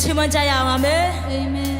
ချီးမွမ်းကြရအောင်ပါမယ်အာမင်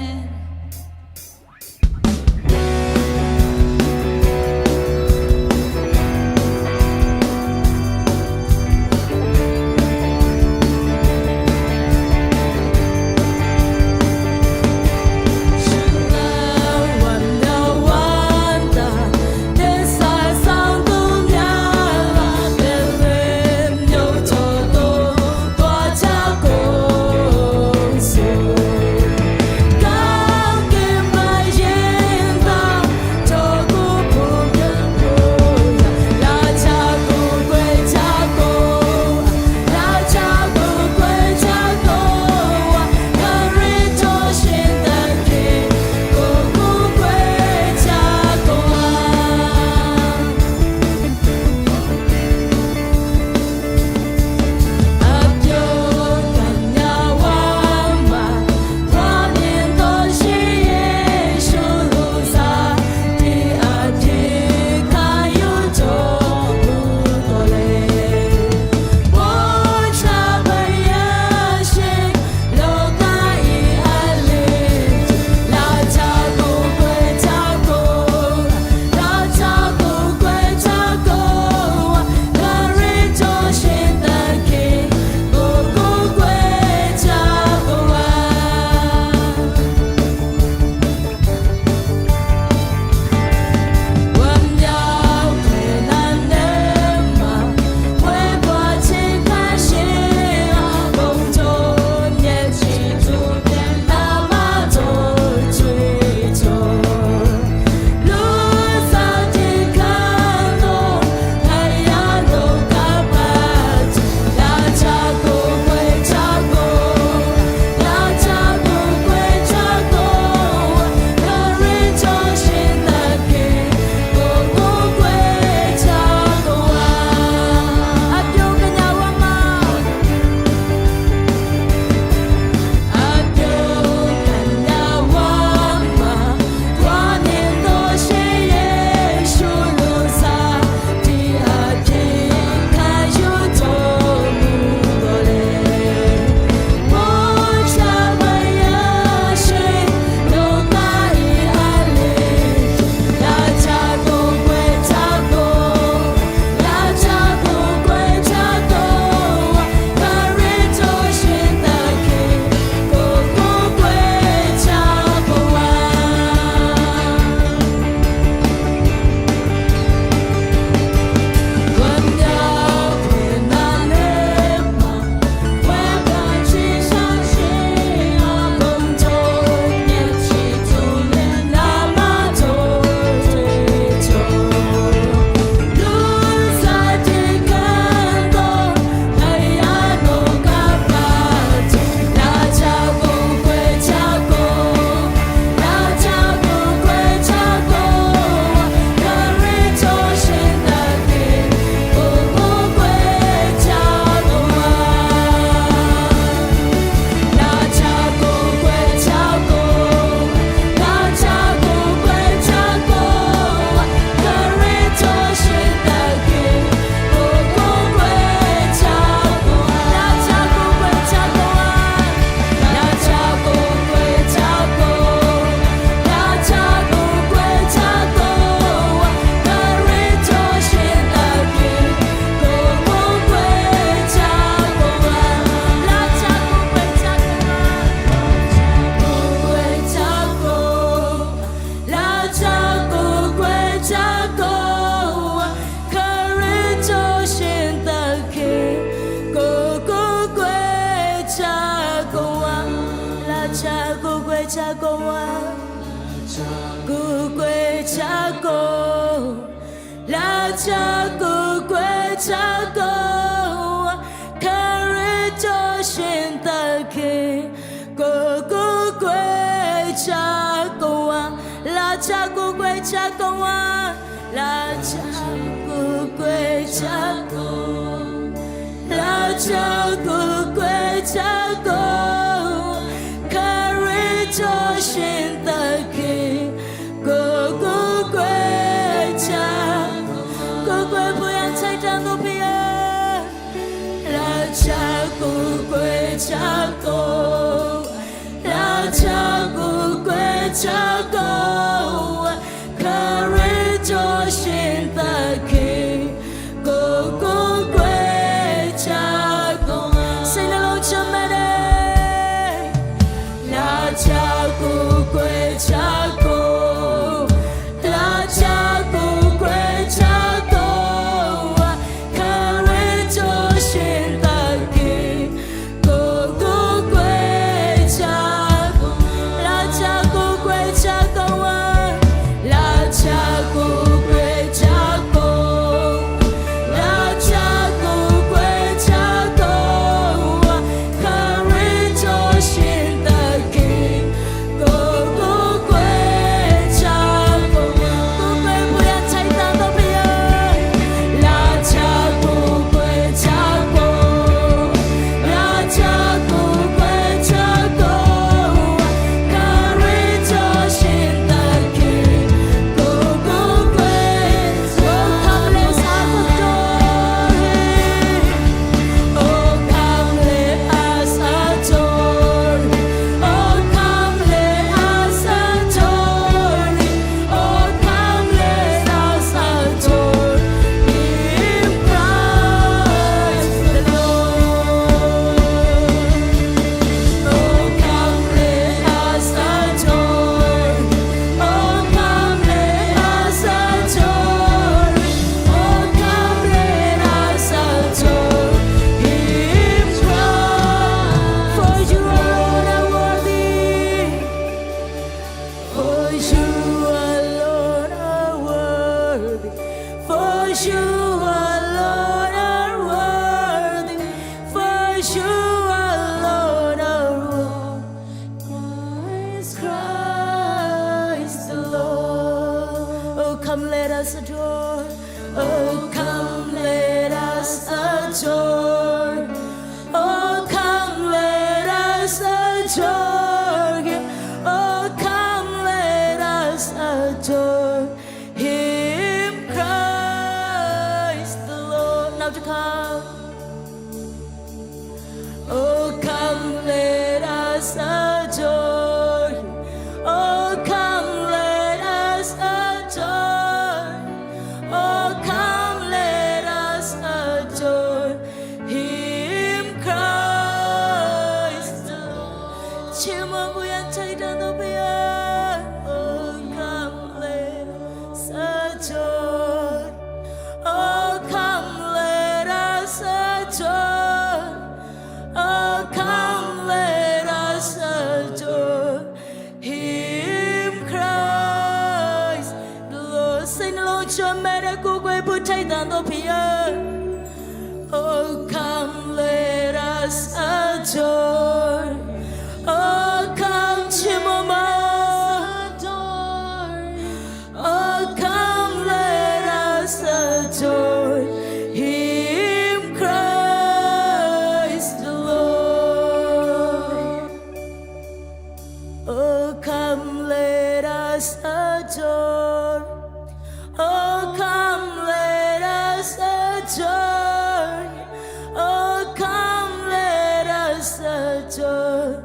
you alone are worthy, for you alone are worthy. Christ the Lord. Oh, come let us adore. Oh, come let us adore. Oh, come let us adore Him. Oh, come let us adore Him, Christ the Lord. Now to come. Oh, come let us adore Him. Oh, come let us adore. Oh, come let us adore Him, Christ the Lord. 침원부양 차이단도 비야. Oh, come let us adore. Oh, come let us adore. Oh, come let us adore Him, Christ the Lord. Sing along, Chamerico, Gueputain, Pia. Oh, come let us adore. Oh, come, Chimoma. Oh, come let us adore Him, Christ the Lord. Oh, come let us adore. Oh, come let us adore. Oh, come let us adore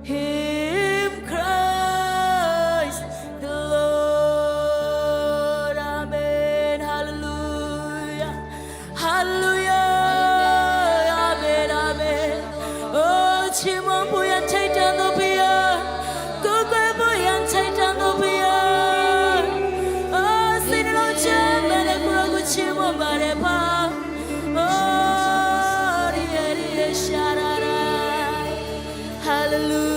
Him, Christ the Lord. Amen. Hallelujah. Hallelujah. Amen. Amen. Oh, Chimon Buyan take down the beer. Go Buyan take down the beer. Oh, sing it on Jim and a Grogu Chimon Barepa. Oh, dear, Sharara. Hallelujah.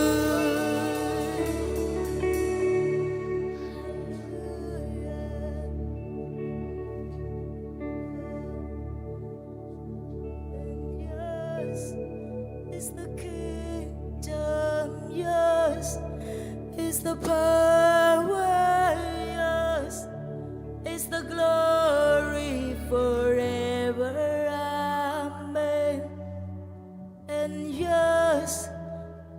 Yours is the kingdom, yours is the power, yours is the glory forever. Amen. And yours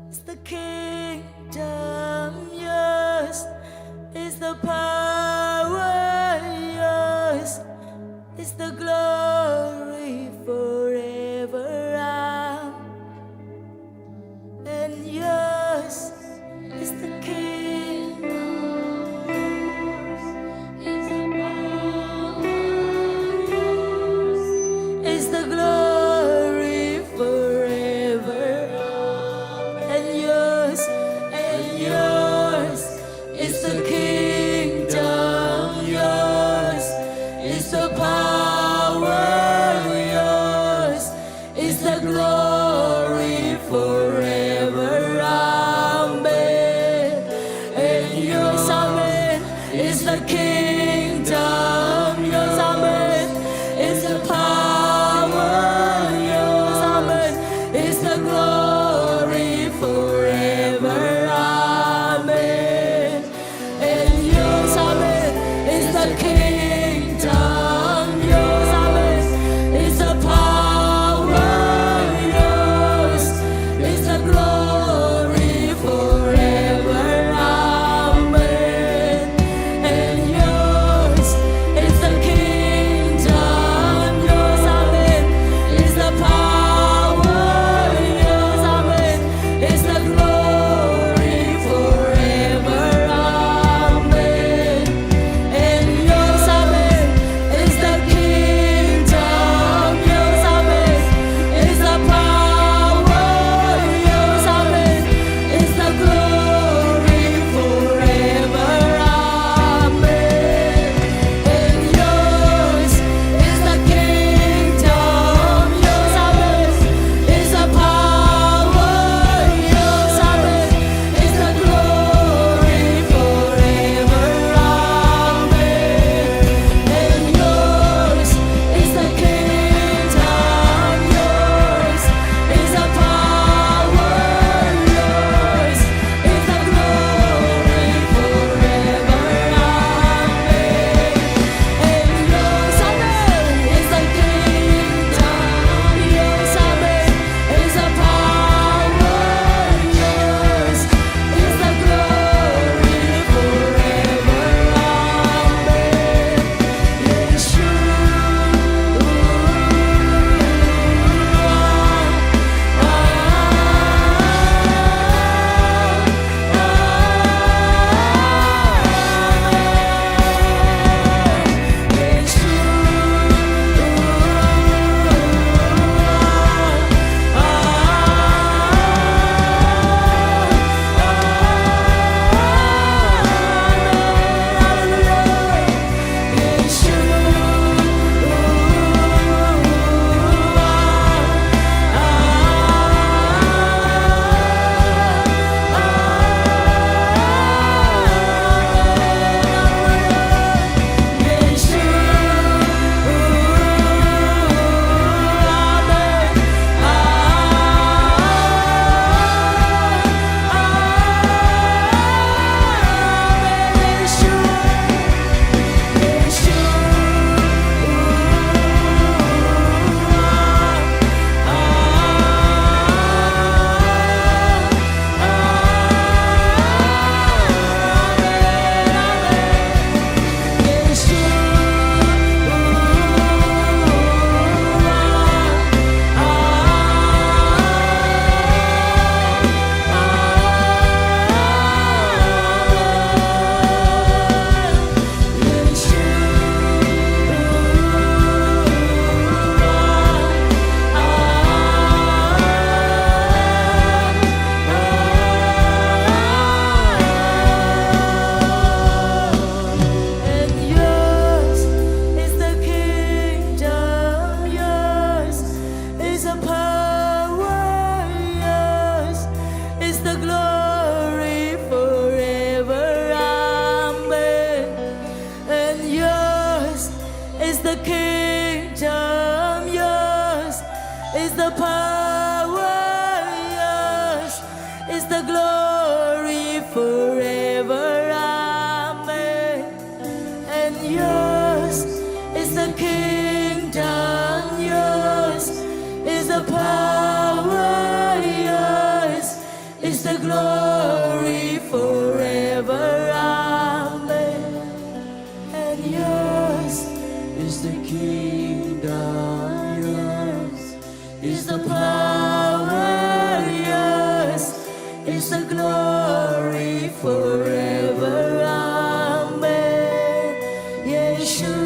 is the kingdom, yours is the power, yours is the glory forever. Amen. And yours is the kingdom, is the power, is the glory forever. And yours is the kingdom, yours is the power, yours is the glory forever. Amen. And yours, amen, is the kingdom, yours, amen, is the power, yours, amen, is the glory forever. Amen. And yours, amen, is the kingdom, yours, amen, is the power, yours is the glory forever. Amen. And yours is the kingdom, yours, amen, is the power, yours, amen, is the glory forever. Amen. And yours, is the kingdom yours, is the power yours, is the glory forever. Amen. And yours is the kingdom, yours is the power, yours is the glory forever. Amen. And yours is the kingdom, yours is the power, yours is the glory forever. Amen. Yeshua.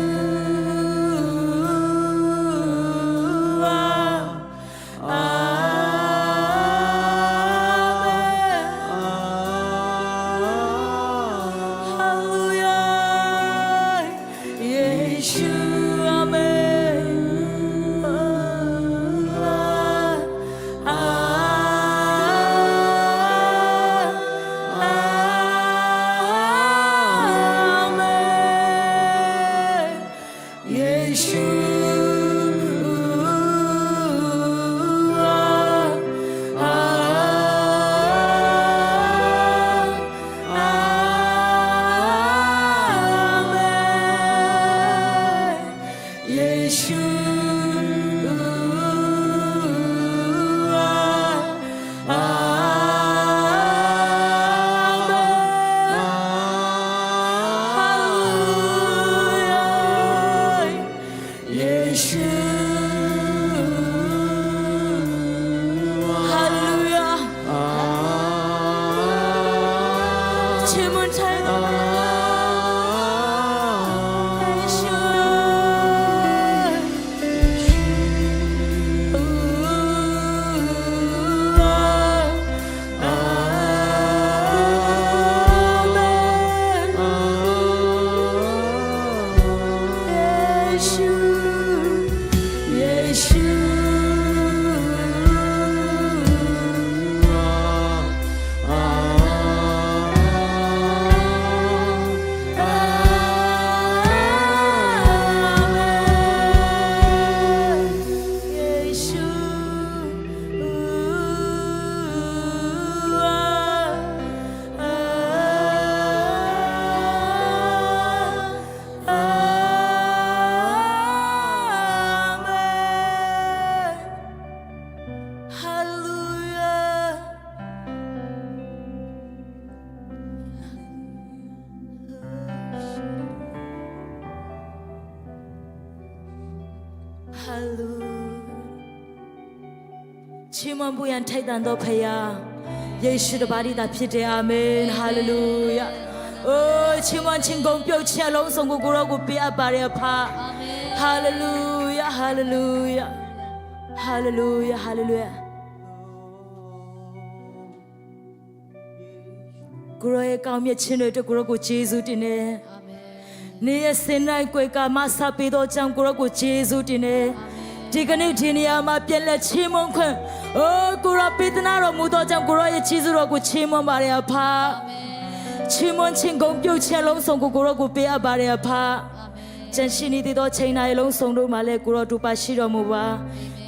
Chimambuyan Titan do Paya, Yeshu the body that fit. Amen. Hallelujah. Oh, Chimon Chingong Pio Chalong Song Guru be a barrier pa. Hallelujah. Hallelujah. Hallelujah. Hallelujah. Guru Kamya Chino to Guru Jesus Dine. Near Sinai Quaka Masa Pido Cham Guru Jesus Dine. Dignity ma piele chimon kwen oh kura pitna ro mudo jam kura ye chizu ro ku chimon bare pha chimon chingong pyo chen long song ku kura ku pe a bare pha jan shi ni ti do chain nai long song do ma le kura tu pa shi ro mu ba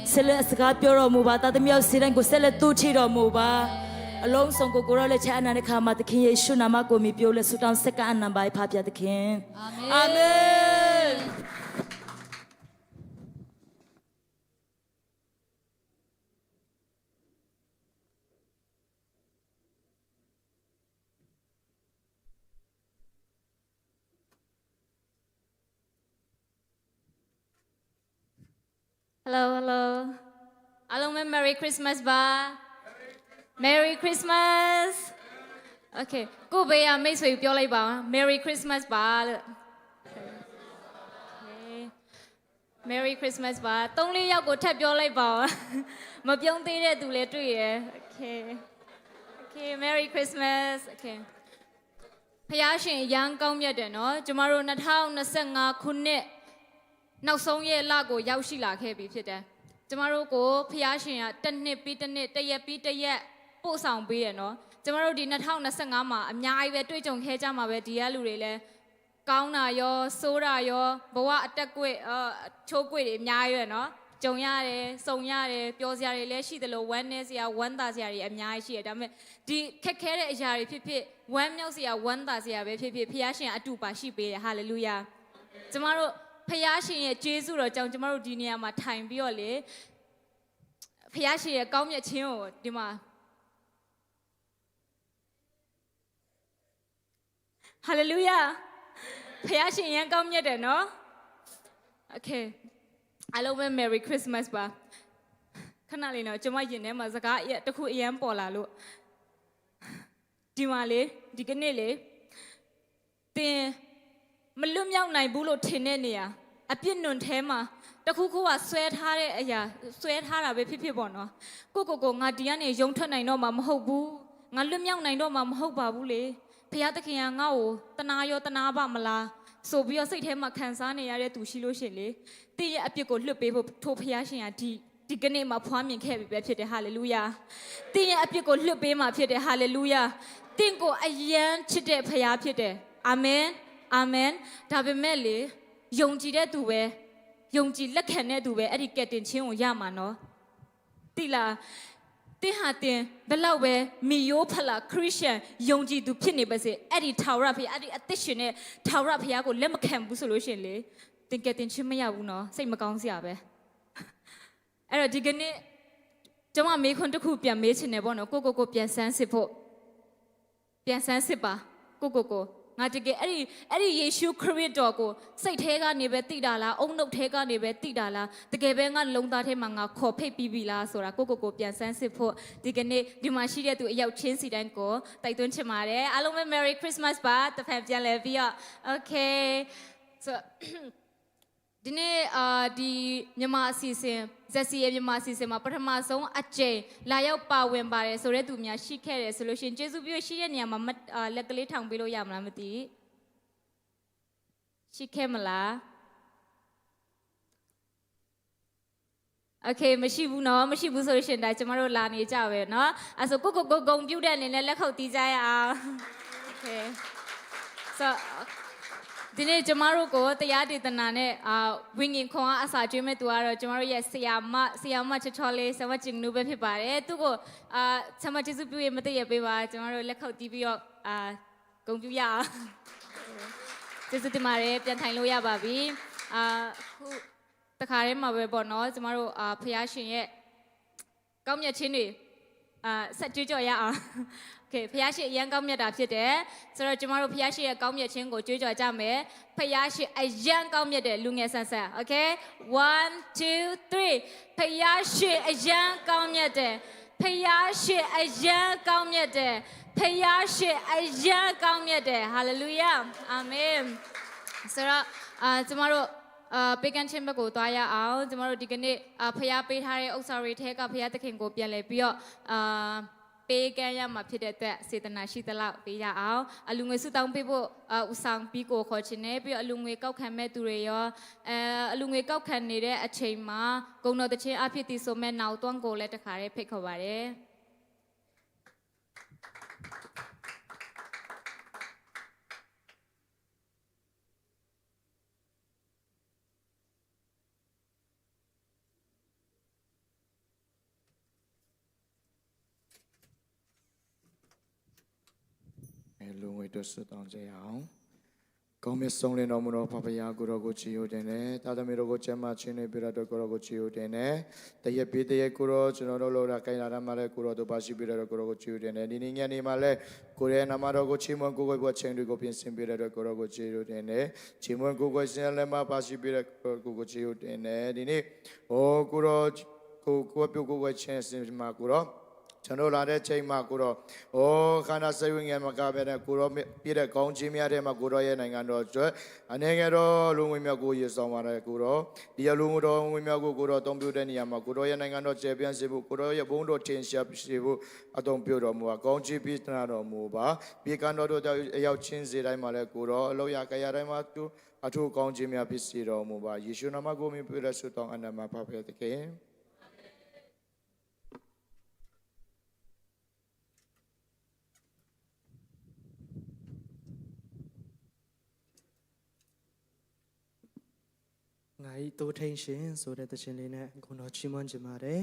sele asga pyo ro mu ba ta tmyaw si dan ku sele tu thi ro mu ba along song ku kura le cha anan ne kha ma takhin Yesu nama ko mi pyo le su taw sek ka anan ba pha pya takhin amen. Hello, hello. Hello, Merry Christmas, ba. Merry Christmas. Okay. Go be a make sure you pure like ba. Merry Christmas, ba. Okay. Merry Christmas, ba. Don't let you go tap your like ba. Ma pyong ti de tu le tui ye. Okay. Okay. Merry Christmas. Okay. ဖယားရှင်ရန်ကောင်းမြတ်တယ်နော်ကျမတို့2025ခုနှစ်နောက်ဆုံးရဲ့လကိုရောက်ရှိလာခဲ့ပြီဖြစ်တယ်ကျမတို့ကိုဖယားရှင်ကတစ်နှစ်ပြီးတစ်နှစ်တစ်ရက်ပြီးတစ်ရက်ပို့ဆောင်ပေးရနော်ကျမတို့ဒီ2025မှာအများကြီးပဲတွေ့ကြုံခဲ့ကြမှာပဲဒီကလူတွေလည်း ကောင်းတာရောဆိုးတာရောဘဝအတက်ကွေ့ချိုးကွေ့တွေအများကြီးပဲနော်ကြုံရတယ်စုံရတယ်ပျော်စရာတွေလည်းရှိတယ်လို့ဝမ်းနည်းစရာဝမ်းသာစရာတွေအများကြီးရှိတယ်ဒါပေမဲ့ဒီခက်ခဲတဲ့အရာတွေဖြစ်ဖြစ်ဝမ်းမြောက်စရာဝမ်းသာစရာပဲဖြစ်ဖြစ်ဖခင်ရှင်အတူပါရှိပေးတယ်ဟာလေလုယာကျမတို့ဖခင်ရှင်ရဲ့ကျေးဇူးတော်ကြောင့်ကျမတို့ဒီနေရာမှာထိုင်ပြီးတော့လေဖခင်ရှင်ရဲ့ကောင်းမြတ်ခြင်းကိုဒီမှာဟာလေလုယာဖခင်ရှင်ရန်ကောင်းမြတ်တယ်နော်โอเคအားလုံးပဲ Merry Christmas ပါခဏလေးနော်ကျွန်မရင်ထဲမှာစကားတစ်ခုအရန်ပေါ်လာလို့ဒီမှာလေဒီကနေ့လေတင်မလွတ်မြောက်နိုင်ဘူးလို့ထင်တဲ့နေရာအပြစ်နွန်ထဲမှာတခုခုကဆွဲထားတဲ့အရာဆွဲထားတာပဲဖြစ်ဖြစ်ပေါ့နော်ကိုငါဒီကနေယုံထွက်နိုင်တော့မှာမဟုတ်ဘူးငါလွတ်မြောက်နိုင်တော့မှာမဟုတ်ပါဘူးလေဖခင်သခင်ကငါ့ကိုတနာရောတနာပါမလားဆိုပြီးတော့စိတ်ထဲမှာခံစားနေရတဲ့သူရှိလို့ရှင်လေတင့်ရဲ့အပြစ်ကိုလွတ်ပေးဖို့ထိုဖခင်ရှင်ကဒီကနေ့မှာဖွားမြင်ခဲ့ပြီပဲဖြစ်တယ်ဟာလေလုယာတင့်ရဲ့အပြစ်ကိုလွတ်ပေးမှာဖြစ်တယ်ဟာလေလုယာတင့်ကိုအယံချစ်တဲ့ဖခင်ဖြစ်တယ်အာမင်အာမင်ဒါပေမဲ့လေယုံကြည်တဲ့သူပဲယုံကြည်လက်ခံတဲ့သူပဲအဲ့ဒီကယ်တင်ခြင်းကိုရမှာနော်တိလားတင်းဟာတင်းဘလောက်ပဲမီယိုးဖလာခရစ်ယာန်ယုံကြည်သူဖြစ်နေပါစေအဲ့ဒီထာဝရဘုရားအဲ့ဒီအသက်ရှင်တဲ့ထာဝရဘုရားကိုလက်မခံဘူးဆိုလို့ရှင်လေတင်ကယ်တင်ခြင်းမရဘူးနော်စိတ်မကောင်းစရာပဲအဲ့တော့ဒီကနေ့ကျွန်မမေးခွန်းတစ်ခုပြန်မေးချင်တယ်ပေါ့နော်ကိုပြန်ဆန်းစစ်ဖို့ပြန်ဆန်းစစ်ပါကိုငါတကယ်အဲ့ဒီယေရှုခရစ်တော်ကိုစိတ်ထဲကနေပဲသိတာလားအုံနှုတ်ထဲကနေပဲသိတာလားတကယ်ပဲငါလုံသားထဲမှာငါခေါ်ဖိတ်ပြီးပြီလားဆိုတာကိုပြန်ဆန်းစစ်ဖို့ဒီကနေ့ဒီမှာရှိတဲ့သူအရောက်ချင်းစီတိုင်းကိုတိုက်တွန်းချင်ပါတယ်အားလုံးပဲ Merry Christmas ပါတစ်ဖက်ပြန်လဲပြီးတော့ Okay so ဒီနေ့ဒီမြန်မာအစီအစဉ်ဇက်စီရဲ့မြန်မာအစီအစဉ်မှာပထမဆုံးအကြိမ်လာရောက်ပါဝင်ပါတယ်ဆိုတဲ့သူများရှိခဲ့တယ်ဆိုလို့ရှိရင်ကျေးဇူးပြုရှိတဲ့နေရာမှာလက်ကလေးထောင်ပေးလို့ရမလားမသိရှိခဲ့မလားโอเคမရှိဘူးเนาะမရှိဘူးဆိုလို့ရှိရင်ဒါကျမတို့လာနေကြပဲเนาะအဲဆိုကိုဂုံပြုတ်တဲ့အနေနဲ့လက်ခုပ်တီးကြရအောင်โอเค soဒီနေ့ကျမတို့ကိုတရားဒေသနာနဲ့ဝိညာဉ်ခွန်အားအစာကျွေးမဲ့သူကတော့ကျမတို့ရဲ့ဆရာမချောလေးဆရာမကျင်နူပဲဖြစ်ပါတယ်သူကိုဆရာမကျေးဇူးပြုရမသိရပေးပါကျမတို့လက်ခုပ်တီးပြီးတော့ဂုဏ်ပြုရအောင်ကျေးဇူးတင်ပါတယ်ပြန်ထိုင်လို့ရပါပြီခုတခါတည်းမှာပဲပေါ့နော်ကျမတို့ဖခင်ရှင်ရဲ့ကောင်းမြတ်ခြင်းတွေဆက်ကြွကြော်ရအောင်โอเคဖခင်ရှင်အရန်ကောင်းမြတ်တာဖြစ်တယ်ဆိုတော့ကျမတို့ဖခင်ရှင်ရဲ့ကောင်းမြတ်ခြင်းကိုကြွေးကြော်ကြမယ်ဖခင်ရှင်အရန်ကောင်းမြတ်တယ်လူငယ်ဆန်းဆန်းโอเค1 2 3ဖခင်ရှင်အရန်ကောင်းမြတ်တယ်ဖခင်ရှင်အရန်ကောင်းမြတ်တယ်ဖခင်ရှင်အရန်ကောင်းမြတ်တယ်ဟာလေလုယာအာမင်ဆိုတော့ကျမတို့ပေကန်ချင်းဘက်ကိုသွားရအောင်ကျမတို့ဒီကနေ့ဖျားပေးထားတဲ့ဥစ္စာတွေထဲကဖျားသခင်ကိုပြန်လဲပြီးတော့ပေးကမ်းရမှာဖြစ်တဲ့အတွက်စေတနာရှိသလောက်ပေးရအောင်အလူငွေစုတောင်းပေးဖို့ဥဆောင်ပြီးကိုခေါ်ချင်တယ်ပြီးတော့အလူငွေကောက်ခံမဲ့သူတွေရောအလူငွေကောက်ခံနေတဲ့အချိန်မှာဂုဏ်တော်တခြင်းအဖြစ်တည်ဆိုမဲ့နောက်တွန်းကိုလည်းတခါတည်းဖိတ်ခေါ်ပါတယ်လူငွေတို့ဆွတောင်းကြရအောင်ကောင်းမြတ်ဆုံးလင်းတော်မူသောဖဖရာကိုတော်ကိုချီးယူတင်တယ်တာသမီတော်ကိုကျမ်းမာခြင်းနဲ့ပြရတော်ကိုတော်ကိုချီးယူတင်တယ်တရက်ပေးတရက်ကိုတော်ကျွန်တော်တို့လိုရာကိုင်လာရမှာလဲကိုတော်တို့ပါရှိပြရတော်ကိုတော်ကိုချီးယူတင်တယ်ဒီနေ့ညနေမှာလဲကိုရဲ့နာမတော်ကိုချီးမွမ်းကိုကိုဘချင်းတွေကိုပြင်ဆင်ပြရတော်ကိုတော်ကိုချီးယူတင်တယ်ချီးမွမ်းကိုကိုရှင်လည်းမပါရှိပြရကိုကိုချီးယူတင်တယ်ဒီနေ့ကိုတော်ကိုပြုတ်ကိုချင်းစင်မှာကိုတော်ကျွန်တော်လာတဲ့ချိန်မှာကိုတော့ခန္ဓာစိတ်ဝိညာဉ်မှာကပဲတဲ့ကိုတော့ပြည့်တဲ့ကောင်းခြင်းများတဲ့မှာကိုတော့ရဲ့နိုင်ငံတော်ကျွတ်အနေငယ်တော့လူဝင်မြောက်ကိုရည်ဆောင်ပါတယ်ကိုတော့ဒီလူတော်ဝင်မြောက်ကိုတော့တုံးပြတဲ့နေရာမှာကိုတော့ရဲ့နိုင်ငံတော်ကျေပြန့်စေဖို့ကိုတော့ရဲ့ဘုန်းတော်ထင်ရှားစေဖို့အတုံးပြတော်မူပါကောင်းချီးပေးတော်မူပါပြေကံတော်တို့အရောက်ချင်းစေတိုင်းမှာလဲကိုတော့အလောက်ရကြရတိုင်းမှာသူအထူးကောင်းခြင်းများဖြစ်စေတော်မူပါယေရှုနာမကိုမြင်ပြရဆုတောင်းအနန္တမှာဖဖတဲ့ခင် ငါဤတိုးထိန်ရှင်ဆိုတဲ့သချင်းလေးနဲ့ဂုဏ်တော်ချီးမွမ်းချင်ပါတယ်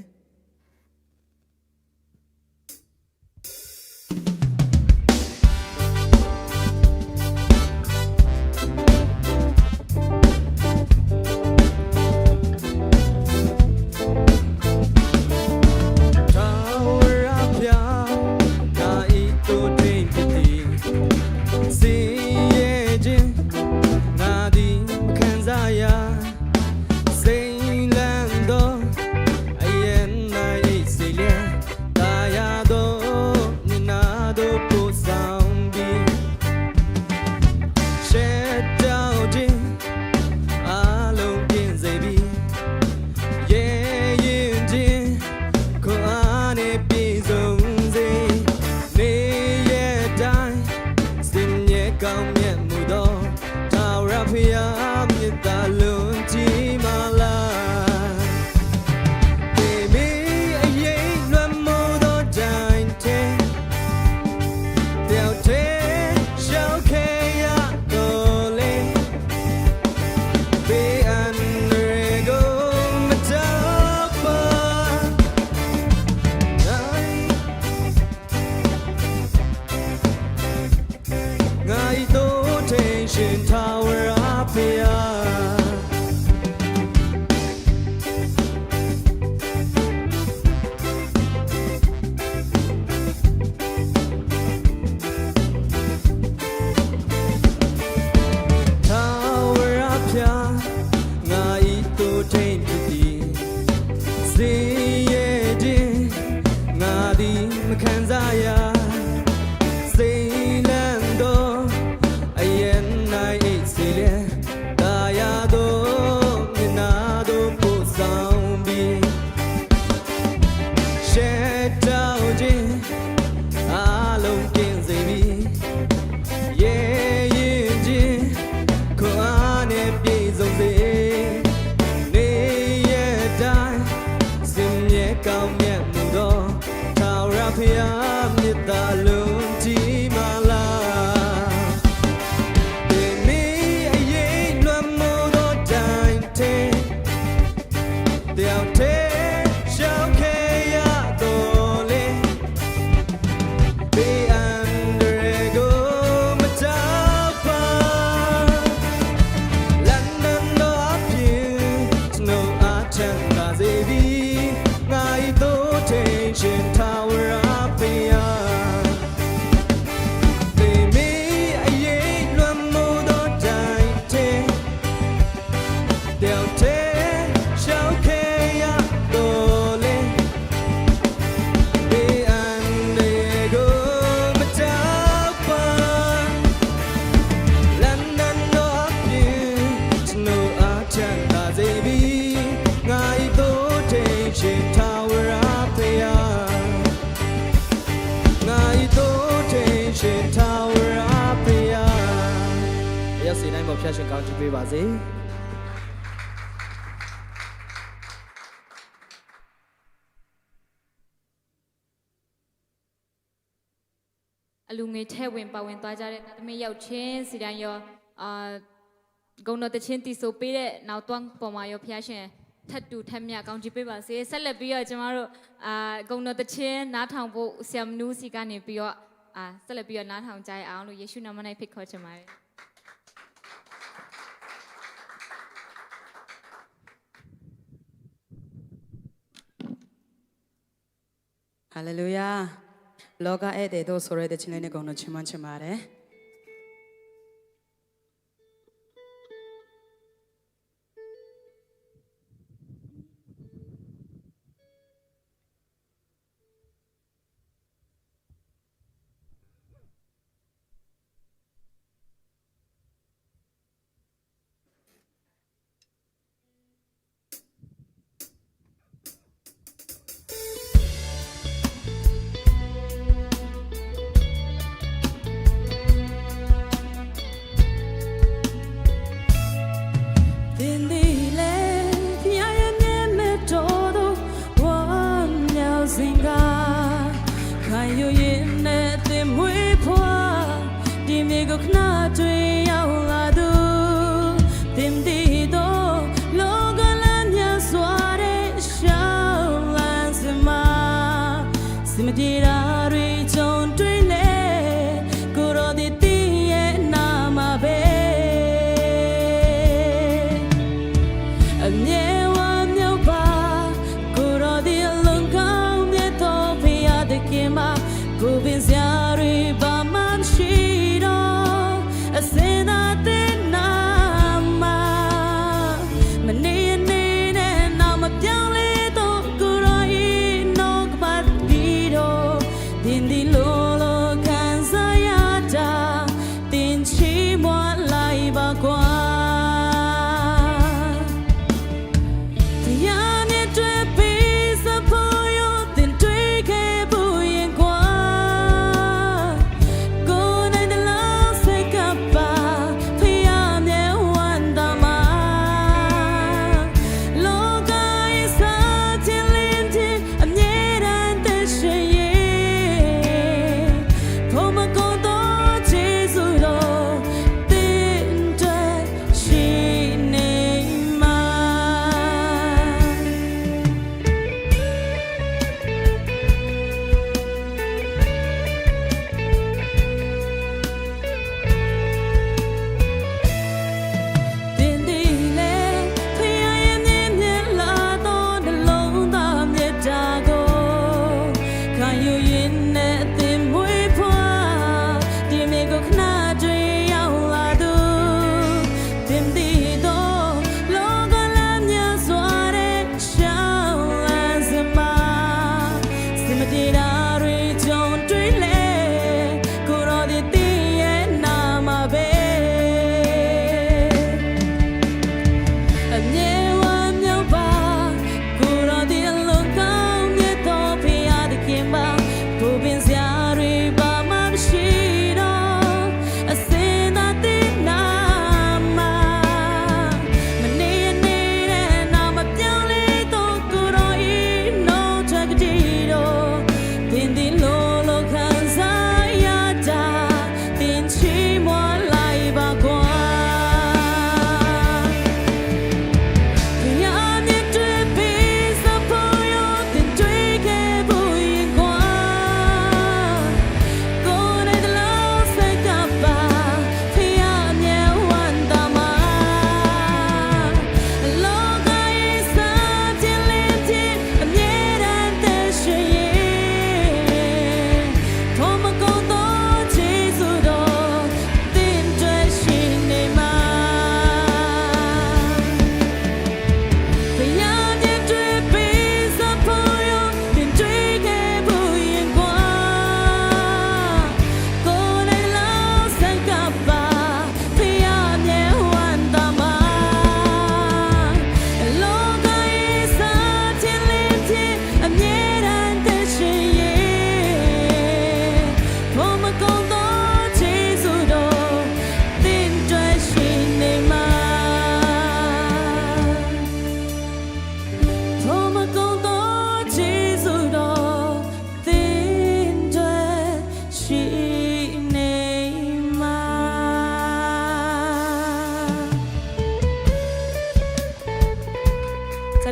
ဖြတ်ရှင်ကောင်းချီးပေးပါစေ အလူငွေထဲဝင်ပါဝင်သွားကြတဲ့သမီးရောက်ချင်းစီတိုင်းရောဂုဏ်တော်တချင်းတီဆိုပေးတဲ့နောက်တွန်းပေါ်မှာရောဖျားရှင်ထတ်တူထက်မြကောင်းချီးပေးပါစေဆက်လက်ပြီးတော့ကျမတို့ဂုဏ်တော်တချင်းနားထောင်ဖို့ဆရာမနူးစီကနေပြီးတော့ဆက်လက်ပြီးတော့နားထောင်ကြရအောင်လို့ယေရှုနာမ၌ဖိတ်ခေါ်ချင်ပါတယ် ဟာလေလုယာလောကဧည့်သည်တို့ဆိုရတဲ့ချင်းလေးနဲ့ဂုဏ်တော်ချီးမွမ်းချင်ပါတယ်ခဏတွေ့ရောက်လာသူတင်တီတော့လော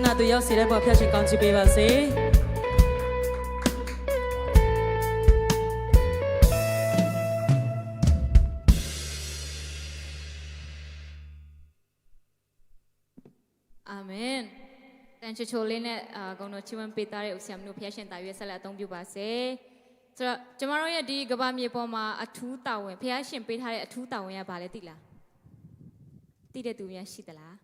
နာသူရောက်စီတဲ့ပေါ်ဖျက်ရှင်ကောင်းချီးပေးပါစေအာမင်တန်ချိုချိုလေးနဲ့ဂုဏ်တော်ချီးမွမ်းပေးသားတဲ့ဥစ္စာမျိုးဖျက်ရှင်တာရွေးဆက်လက်အသုံးပြုပါစေဆိုတော့ကျမတို့ရဲ့ဒီကဘာမြေပေါ်မှာအထူးတာဝန်ဖျက်ရှင်ပေးထားတဲ့အထူးတာဝန်ကဘာလဲသိလားသိတဲ့သူများရှိသလား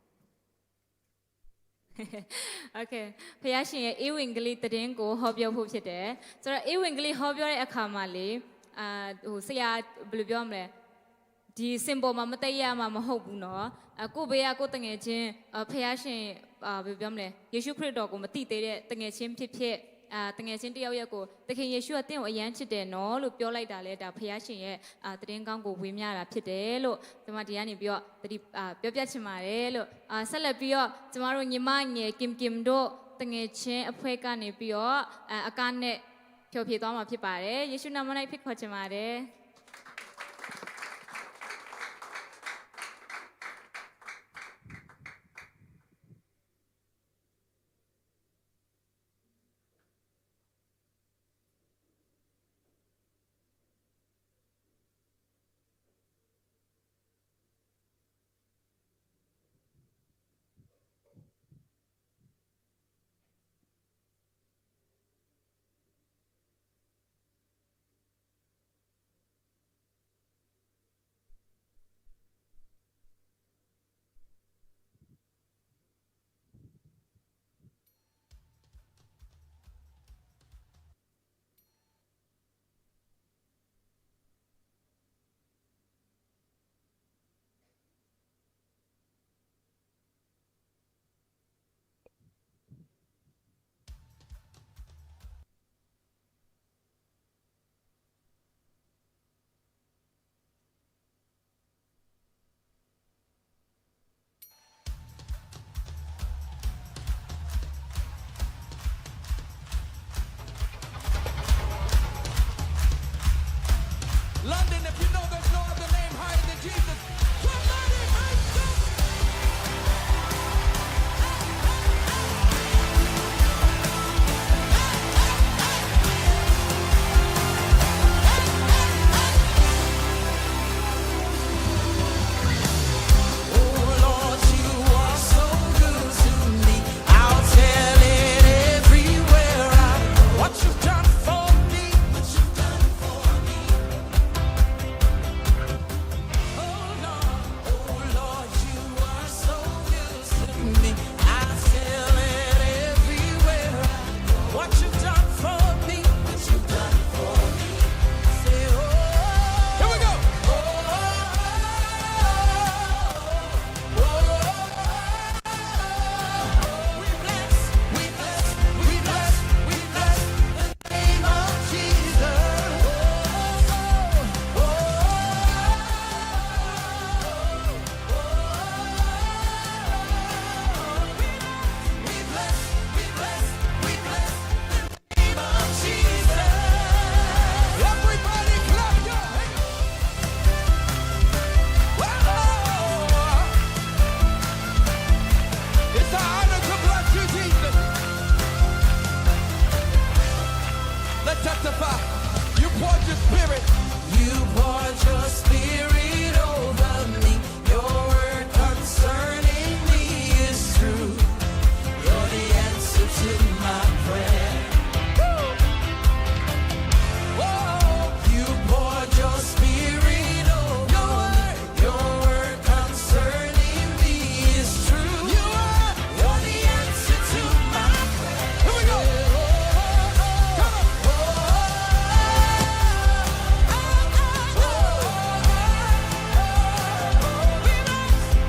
โอเคဖျားရှင်ရဲ့အေးဝင်ကလေးတည်င်းကိုဟောပြောဖို့ဖြစ်တယ်ဆိုတော့အေးဝင်ကလေးဟောပြောတဲ့အခါမှာလေဟိုဆရာဘယ်လိုပြောမလဲဒီစင်ပေါ်မှာမသိရမှာမဟုတ်ဘူးเนาะကိုဘေးကကိုတငယ်ချင်းဖျားရှင်ဘယ်လိုပြောမလဲယေရှုခရစ်တော်ကိုမသိသေးတဲ့တငယ်ချင်းဖြစ်တငယ်ချင်းတယောက်ရက်ကိုသခင်ယေရှုကတင့်ကိုအယမ်းချစ်တယ်နော်လို့ပြောလိုက်တာလေဒါဖျားရှင်ရဲ့တည်င်းကောင်းကိုဝေမျှတာဖြစ်တယ်လို့ဒီမှာဒီကနေပြီးတော့ပြောပြချင်ပါတယ်လို့ဆက်လက်ပြီးတော့ကျမတို့ညီမငယ်ကင်တို့တငယ်ချင်းအဖွဲ့ကနေပြီးတော့အကားနဲ့ဖြောဖြေသွားမှာဖြစ်ပါတယ်ယေရှုနာမ၌ဖိတ်ခေါ်ချင်ပါတယ် London, if you know there's no other name higher than Jesus, somebody make some. Oh Lord, you are so good to me. I'll tell it everywhere I go. What you've done for me, what you've done for me. Oh Lord, you are so good to me. I tell it everywhere I go. What you've done for me, what you've done for me. Say, oh, here we go. We bless the name of Jesus. We bless the name of Jesus. Everybody clap your hands. It's an honor to bless you, Jesus. Let's testify. You poured your spirit. You poured your spirit over me. Your word concerning me is true. You're the answer to my prayer. Oh, you poured your spirit over me. Your word concerning me is true. You're the answer to my prayer. Here we go. Come on.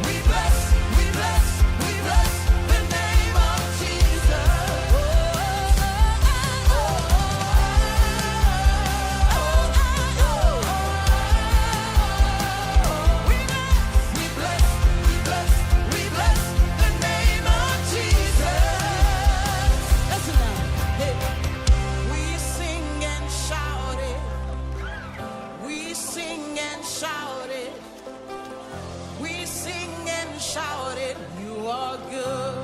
We bless the name of Jesus. We bless the name of Jesus. Listen now. Hey. We sing and shout it. We sing and shout it. We sing and shout it. You are good.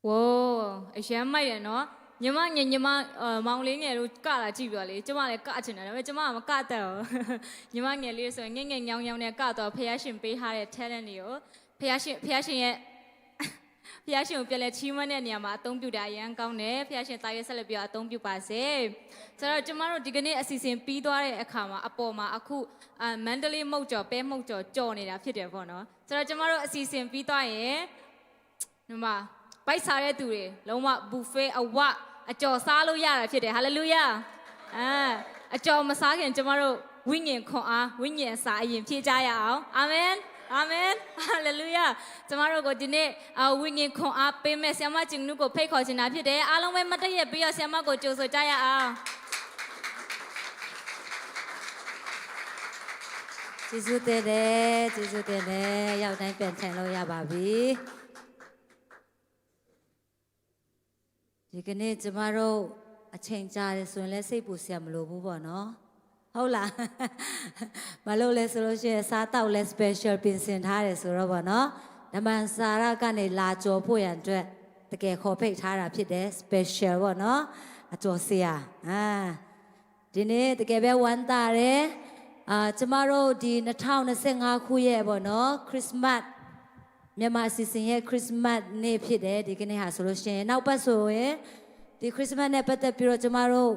ဝိုးအရမ်းမိုက်တယ်နော်ညီမမောင်လေးငယ်တို့ကလာကြည့်ပြလေကျမလည်းကချင်တယ်ဒါပေမဲ့ကျမကမကတတ်ဘူးညီမငယ်လေးဆိုရင်ငယ်ညောင်းနဲ့ကတော့ဖះရှင်ပေးထားတဲ့ talent တွေကိုဖះရှင်ရဲ့ဖះရှင်ကိုပြလဲချီးမွမ်းတဲ့နေရာမှာအသုံးပြုတာအရန်ကောင်းတယ်ဖះရှင်တာရဲဆက်လက်ပြီးအသုံးပြုပါစေဆိုတော့ကျမတို့ဒီကနေ့အစီအစဉ်ပြီးသွားတဲ့အခါမှာအပေါ်မှာအခုမန္တလေးမုတ်ကျော်ပဲမုတ်ကျော်ကြော်နေတာဖြစ်တယ်ပေါ့နော်ဆိုတော့ကျမတို့အစီအစဉ်ပြီးသွားရင်ဒီမှာဘိုက်စားတဲ့သူတွေလုံးဝ buffet အကျော်စားလို့ရတာဖြစ်တယ်ဟာလေလုယာအကျော်မစားခင်ကျမတို့ဝိညာဉ်ခွန်အားဝိညာဉ်အစာအရင်ဖြည့်ကြရအောင်အာမင်အာမင်ဟာလေလုယာကျမတို့ကိုဒီနေ့ဝိညာဉ်ခွန်အားပေးမဲ့ဆရာမကျင်နုကိုဖိတ်ခေါ်ချင်တာဖြစ်တယ်အားလုံးပဲမတည့်ရပြီးတော့ဆရာမကိုကြိုဆိုကြရအောင်ကျေးဇူးတင်တယ်ရောက်တိုင်းပြန်ထိုင်လို့ရပါပြီဒီကနေ့ကျမတို့အချိန်ကြာတယ်ဆိုရင်လည်းစိတ်ပူစရာမလိုဘူးပေါ့နော်ဟုတ်လားမလို့လဲဆိုလို့ရှိရင်စားတောက်လဲ special ပြင်ဆင်ထားတယ်ဆိုတော့ပေါ့နော်ဓမ္မစာရကနေလာကြော်ဖို့ရန်အတွက်တကယ်ခေါ်ဖိတ်ထားတာဖြစ်တယ် special ပေါ့နော်အကျော်စရာဒီနေ့တကယ်ပဲဝမ်းသာတယ်ကျမတို့ဒီ2025ခုရဲ့ပေါ့နော်ခရစ်စမတ်မြန်မာအစီအစဉ်ရဲ့ခရစ်စမတ်နေ့ဖြစ်တယ်ဒီကနေ့ဟာဆိုလို့ရှိရင်နောက်ပတ်ဆိုရင်ဒီခရစ်စမတ်နဲ့ပတ်သက်ပြီးတော့ကျမတို့